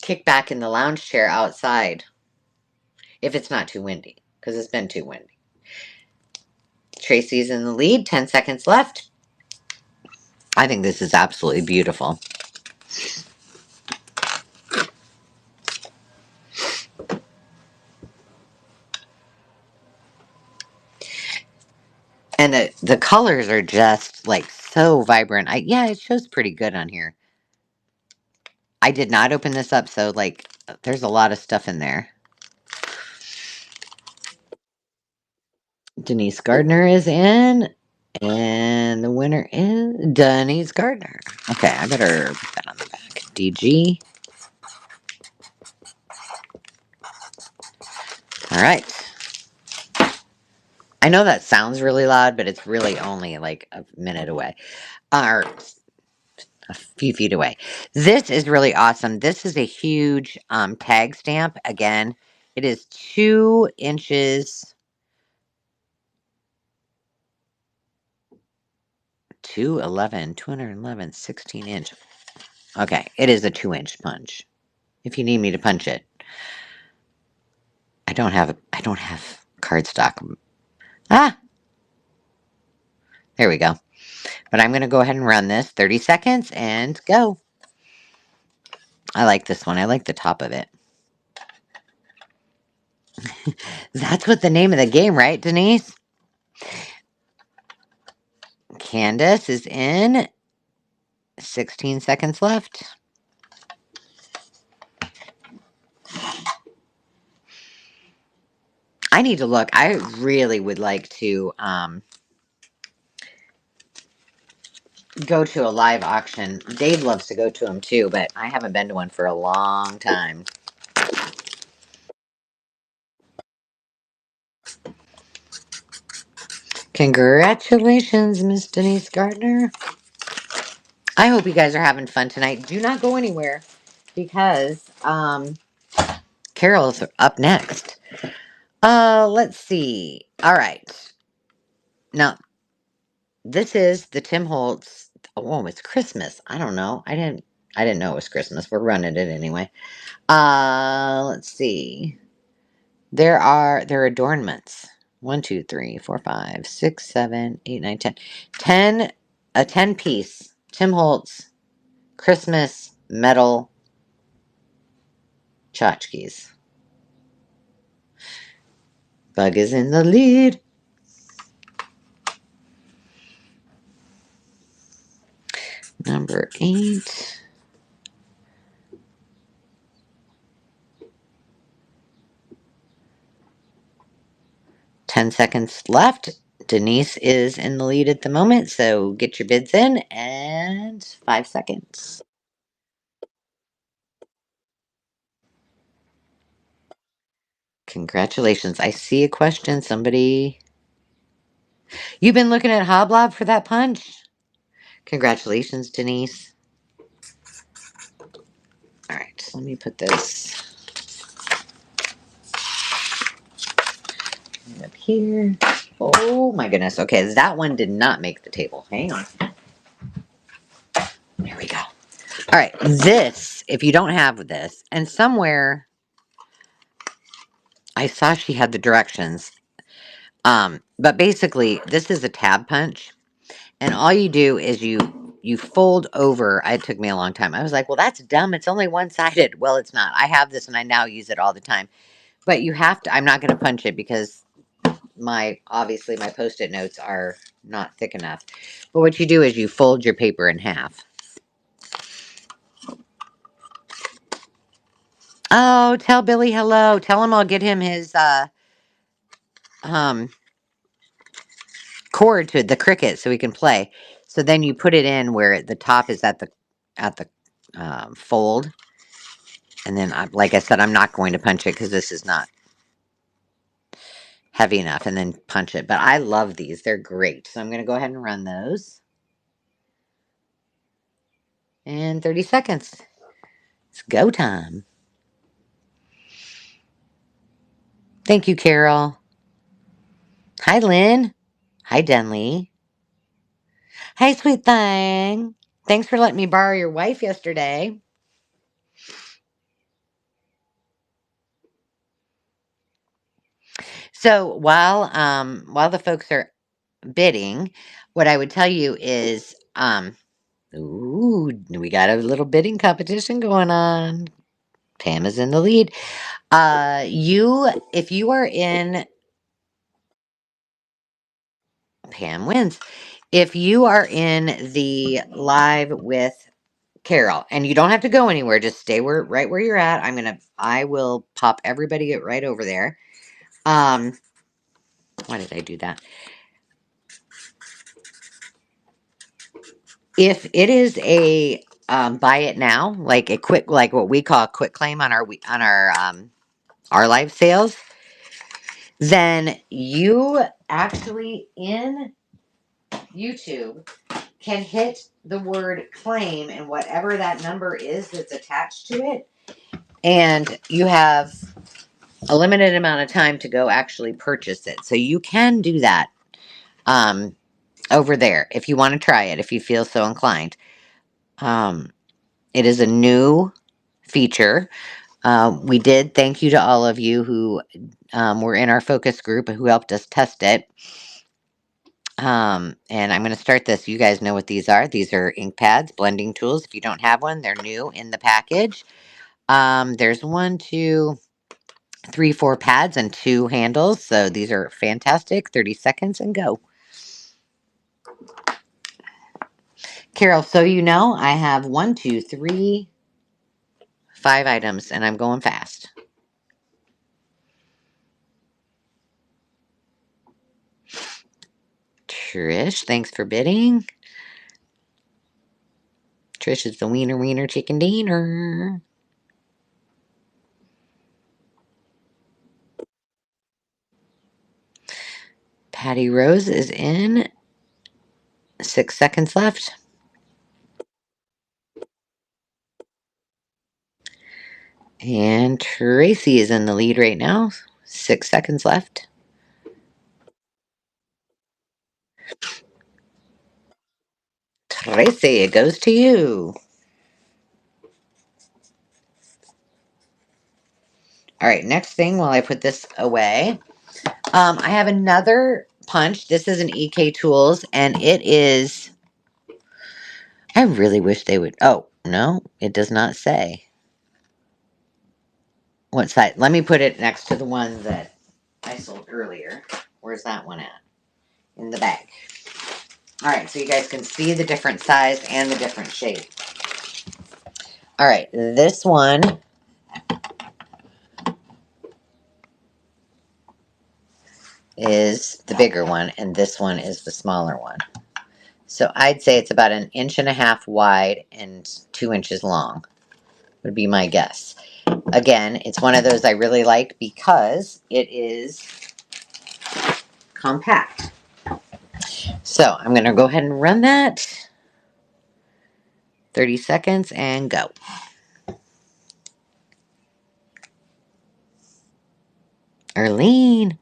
kicked back in the lounge chair outside if it's not too windy, because it's been too windy. Tracy's in the lead, 10 seconds left. I think this is absolutely beautiful. And the colors are just like so vibrant. Yeah, it shows pretty good on here. I did not open this up, so like there's a lot of stuff in there. Denise Gardner is in, and the winner is Denise Gardner. Okay, I better put that on the back. DG. All right. I know that sounds really loud, but it's really only like a minute away, or a few feet away. This is really awesome. This is a huge tag stamp. Again, it is 2 inches, 211, 16 inch. Okay, it is a 2 inch punch. If you need me to punch it, I don't have cardstock. Ah, there we go. But I'm going to go ahead and run this 30 seconds and go. I like this one. I like the top of it. That's what the name of the game, right, Denise? Candace is in. 16 seconds left. I need to look. I really would like to go to a live auction. Dave loves to go to them too, but I haven't been to one for a long time. Congratulations, Miss Denise Gardner. I hope you guys are having fun tonight. Do not go anywhere because Carol's up next. Let's see. All right. Now, this is the Tim Holtz. Oh, it's Christmas. I don't know. I didn't know it was Christmas. We're running it anyway. Let's see. There are adornments. 1, 2, 3, 4, 5, 6, 7, 8, 9, 10. 10 a 10-piece Tim Holtz Christmas metal tchotchkes. Bug is in the lead. Number 8. 10 seconds left. Denise is in the lead at the moment, so get your bids in, and 5 seconds. Congratulations. I see a question. Somebody. You've been looking at Hoblob for that punch? Congratulations, Denise. All right, let me put this up here. Oh my goodness. Okay, that one did not make the table. Hang on. There we go. All right, this, if you don't have this, and somewhere I saw she had the directions. But basically, this is a tab punch, and all you do is you fold over. It took me a long time. I was like, well, that's dumb. It's only one-sided. Well, it's not. I have this, and I now use it all the time. But you have to. I'm not going to punch it because obviously my Post-it notes are not thick enough. But what you do is you fold your paper in half. Oh, tell Billy hello. Tell him I'll get him his um cord to the Cricut so he can play. So then you put it in where the top is at the fold, and then like I said, I'm not going to punch it because this is not heavy enough, and then punch it. But I love these; they're great. So I'm going to go ahead and run those. And 30 seconds. It's go time. Thank you, Carol. Hi, Lynn. Hi, Denley. Hi, sweet thing. Thanks for letting me borrow your wife yesterday. So while the folks are bidding, what I would tell you is ooh, we got a little bidding competition going on. Pam is in the lead. If you are in Pam wins. If you are in the live with Carol, and you don't have to go anywhere, just stay right where you're at. I will pop everybody right over there. Why did I do that? If it is a buy it now, like a quick, like what we call a quick claim on our live sales, then you actually in YouTube can hit the word claim and whatever that number is that's attached to it, and you have a limited amount of time to go actually purchase it. So you can do that over there if you want to try it, if you feel so inclined. It is a new feature. We did thank you to all of you who were in our focus group who helped us test it. And I'm going to start this. You guys know what these are. These are ink pads, blending tools. If you don't have one, they're new in the package. There's 1, 2, 3, 4 pads and 2 handles. So these are fantastic. 30 seconds and go. Carol, so you know, I have 1, 2, 3, 5 items, and I'm going fast. Trish, thanks for bidding. Trish is the wiener chicken dinner. Patty Rose is in. 6 seconds left. And Tracy is in the lead right now. 6 seconds left. Tracy, it goes to you. All right, next thing while I put this away, I have another punch. This is an EK Tools, and it is. I really wish they would. Oh, no, it does not say. What side? Let me put it next to the one that I sold earlier. Where's that one at? In the bag. All right, so you guys can see the different size and the different shape. All right, this one is the bigger one, and this one is the smaller one. So I'd say it's about 1.5 inches wide and 2 inches long, would be my guess. Again, it's one of those I really like because it is compact. So I'm going to go ahead and run that. 30 seconds and go. Arlene.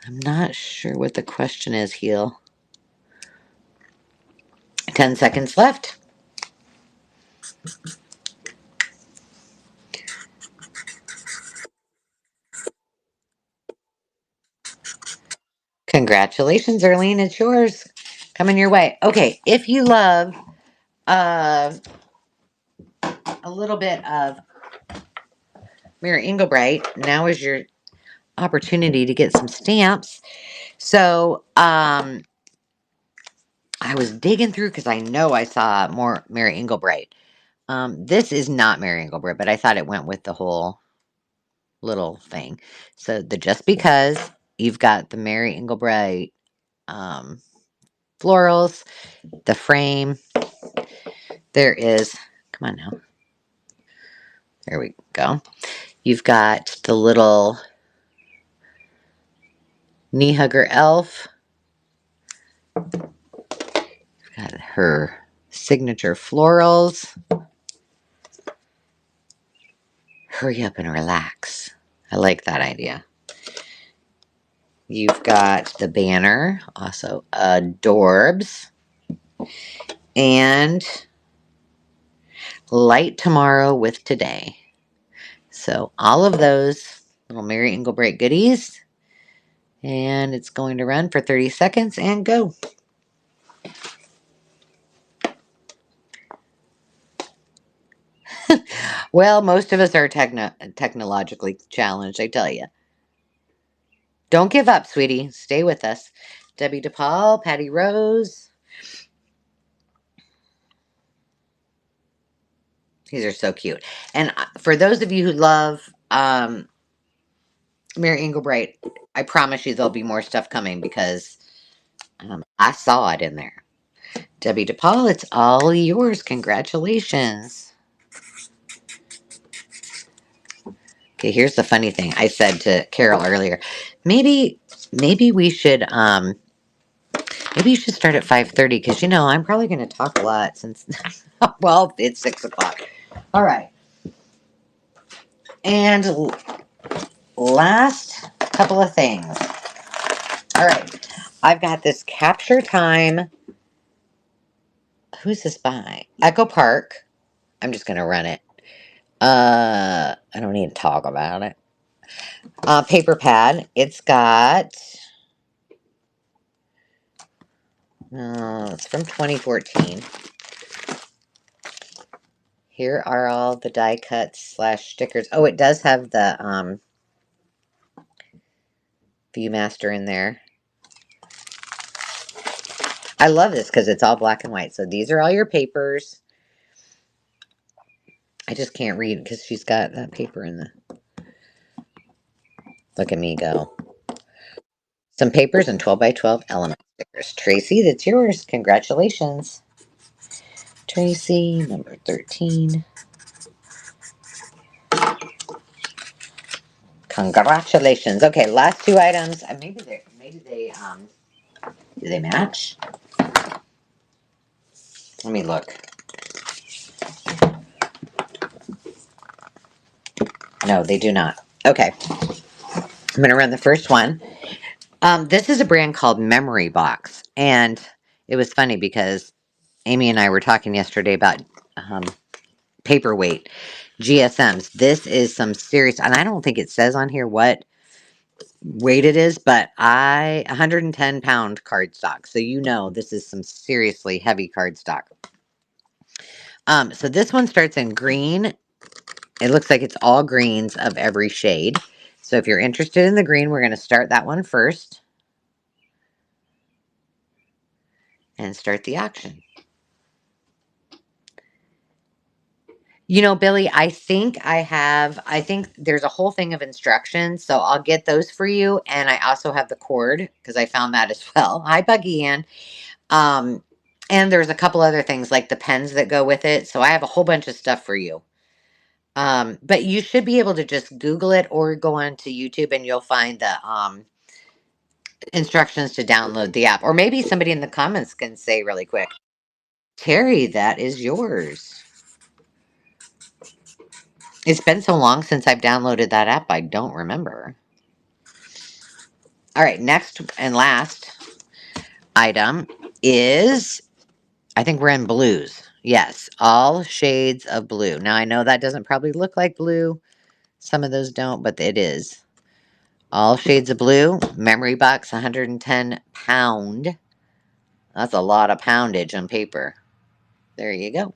I'm not sure what the question is, Heel. 10 seconds left. Congratulations, Arlene. It's yours. Coming your way. Okay, if you love uh, a little bit of Mary Englebright, now is your opportunity to get some stamps. So, I was digging through because I know I saw more Mary Englebright. This is not Mary Englebright, but I thought it went with the whole little thing. So the just because you've got the Mary Englebright um, florals, the frame. There is, come on now. There we go. You've got the little knee hugger elf. Got her signature florals. Hurry up and relax. I like that idea. You've got the banner, also adorbs, and light tomorrow with today. So all of those little Mary Englebright goodies. And it's going to run for 30 seconds and go. Well, most of us are technologically challenged, I tell you. Don't give up, sweetie. Stay with us. Debbie DePaul, Patty Rose. These are so cute. And for those of you who love Mary Englebright, I promise you there'll be more stuff coming because I saw it in there. Debbie DePaul, it's all yours. Congratulations. Okay, here's the funny thing. I said to Carol earlier, maybe we should maybe you should start at 5:30 because I'm probably going to talk a lot since well, it's 6 o'clock. All right. And last couple of things. All right. I've got this Capture Time. Who's this by? Echo Park. I'm just going to run it. I don't need to talk about it. Paper pad. It's got it's from 2014. Here are all the die cuts slash stickers. Oh, it does have the Viewmaster in there. I love this because it's all black and white. So these are all your papers. I just can't read because she's got that paper in the... Look at me go. Some papers and 12 by 12 element stickers. Tracy, that's yours. Congratulations. Tracy, number 13. Congratulations. Okay, last two items. Maybe they do they match? Let me look. No, they do not. Okay. I'm going to run the first one. This is a brand called Memory Box. And it was funny because Amy and I were talking yesterday about paperweight GSMs. This is some serious, and I don't think it says on here what weight it is, but 110-pound cardstock. So this is some seriously heavy cardstock. So this one starts in green. It looks like it's all greens of every shade. So if you're interested in the green, we're going to start that one first. And start the auction. Billy, I think there's a whole thing of instructions. So I'll get those for you. And I also have the cord because I found that as well. Hi, Buggy Ann. And there's a couple other things like the pens that go with it. So I have a whole bunch of stuff for you. But you should be able to just Google it or go onto YouTube and you'll find the instructions to download the app. Or maybe somebody in the comments can say really quick. Terry, that is yours. It's been so long since I've downloaded that app, I don't remember. All right, next and last item is, I think we're in blues. Yes, all shades of blue. Now, I know that doesn't probably look like blue. Some of those don't, but it is. All shades of blue. Memory box, 110 pound. That's a lot of poundage on paper. There you go.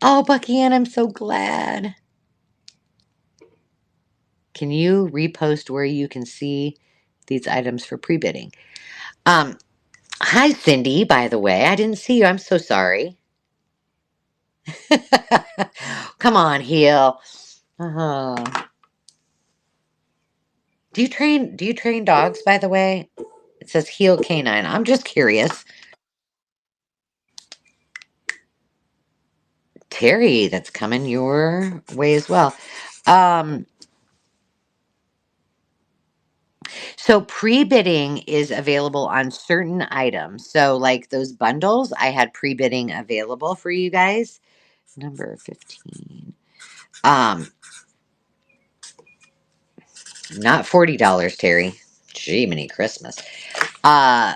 Oh, Bucky Ann, I'm so glad. Can you repost where you can see these items for pre-bidding? Um, Hi, Cindy, by the way. I didn't see you. I'm so sorry. Come on, Heel. Do you train dogs, by the way? It says Heel Canine. I'm just curious. Terry, that's coming your way as well. Um, so pre-bidding is available on certain items. So like those bundles, I had pre-bidding available for you guys. Number 15. Um, Not $40, Terry. Gee, many Christmas. Uh,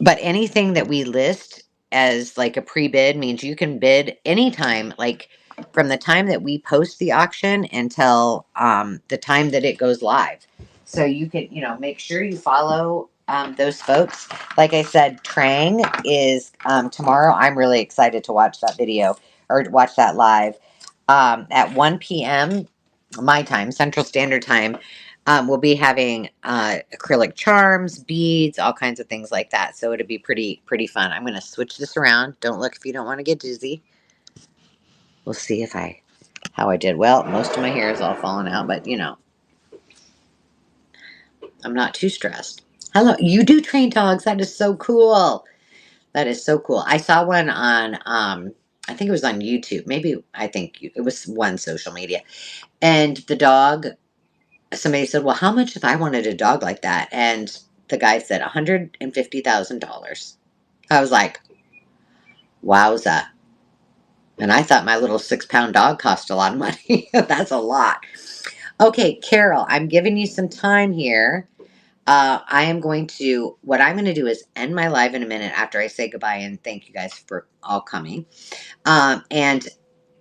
but anything that we list as like a pre-bid means you can bid anytime, like from the time that we post the auction until the time that it goes live. So you can, make sure you follow those folks. Like I said, Trang is tomorrow. I'm really excited to watch that video or watch that live at 1 p.m. my time, Central Standard Time. We'll be having acrylic charms, beads, all kinds of things like that. So it'll be pretty fun. I'm going to switch this around. Don't look if you don't want to get dizzy. We'll see how I did. Well, most of my hair is all falling out, but I'm not too stressed. Hello, you do train dogs. That is so cool. That is so cool. I saw one on, I think it was on YouTube. Maybe I think it was one social media, and the dog. Somebody said, "Well, how much if I wanted a dog like that?" And the guy said $150,000. I was like, "Wowza!" And I thought my little 6-pound dog cost a lot of money. That's a lot. Okay, Carol, I'm giving you some time here. What I'm going to do is end my live in a minute after I say goodbye and thank you guys for all coming. And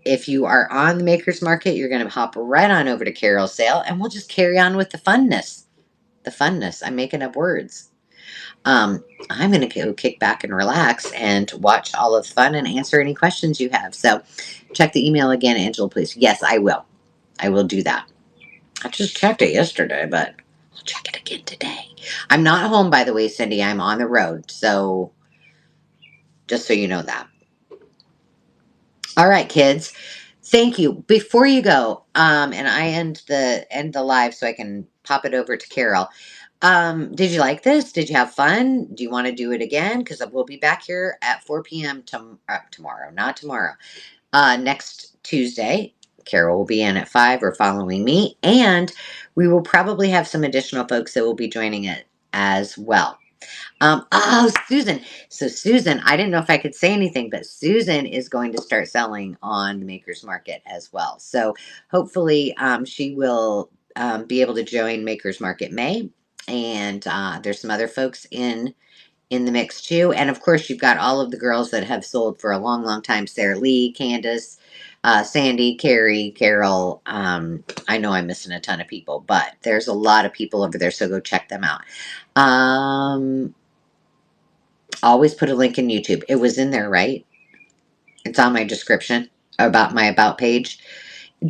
if you are on the Maker's Market, you're going to hop right on over to Carol's sale and we'll just carry on with the funness. The funness. I'm making up words. I'm going to go kick back and relax and watch all of the fun and answer any questions you have. So check the email again, Angela, please. Yes, I will. I will do that. I just checked it yesterday, but I'll check it again today. I'm not home, by the way, Cindy. I'm on the road. So just so you know that. All right, kids. Thank you. Before you go, and I end the live so I can pop it over to Carol. Did you like this? Did you have fun? Do you want to do it again? Because we'll be back here at 4 p.m. Tomorrow, not tomorrow. Next Tuesday. Carol will be in at 5 or following me. And we will probably have some additional folks that will be joining it as well. Oh, Susan. So Susan, I didn't know if I could say anything, but Susan is going to start selling on the Maker's Market as well. So hopefully she will be able to join Maker's Market May. And there's some other folks in the mix too. And of course, you've got all of the girls that have sold for a long time. Sarah Lee, Candace, Sandy, Carrie, Carol. I know I'm missing a ton of people, but there's a lot of people over there. So go check them out. Always put a link in YouTube. It was in there, right? It's on my description about my about page.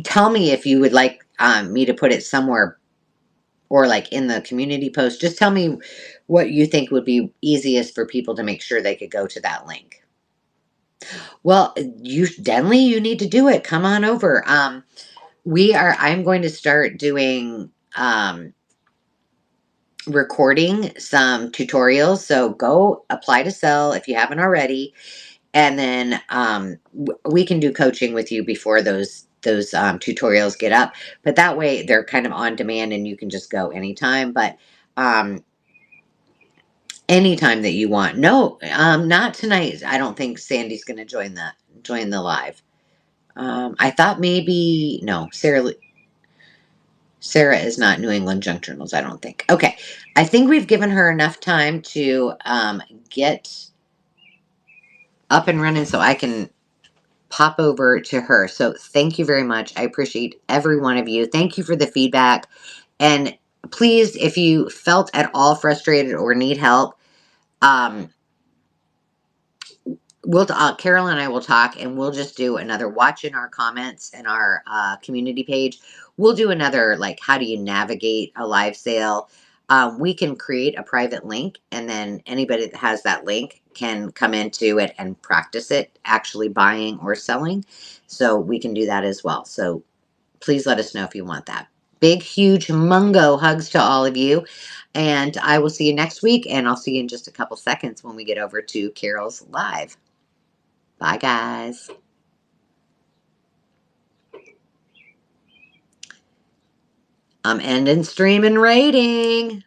Tell me if you would like me to put it somewhere or like in the community post. Just tell me what you think would be easiest for people to make sure they could go to that link. Well, Denley, you need to do it. Come on over. I'm going to start doing recording some tutorials. So go apply to sell if you haven't already. And then we can do coaching with you before those tutorials get up. But that way they're kind of on demand and you can just go anytime. But anytime that you want. No, not tonight. I don't think Sandy's going to join the live. I thought maybe no, Sarah is not New England Junk Journals, I don't think. Okay. I think we've given her enough time to get up and running so I can pop over to her. So thank you very much. I appreciate every one of you. Thank you for the feedback. And please, if you felt at all frustrated or need help, um, Carol and I will talk, and we'll just do another watch in our comments and our community page. We'll do another, like, how do you navigate a live sale? We can create a private link, and then anybody that has that link can come into it and practice it, actually buying or selling. So we can do that as well. So please let us know if you want that. Big, huge, mungo hugs to all of you. And I will see you next week, and I'll see you in just a couple seconds when we get over to Carol's live. Bye, guys. I'm ending stream and rating.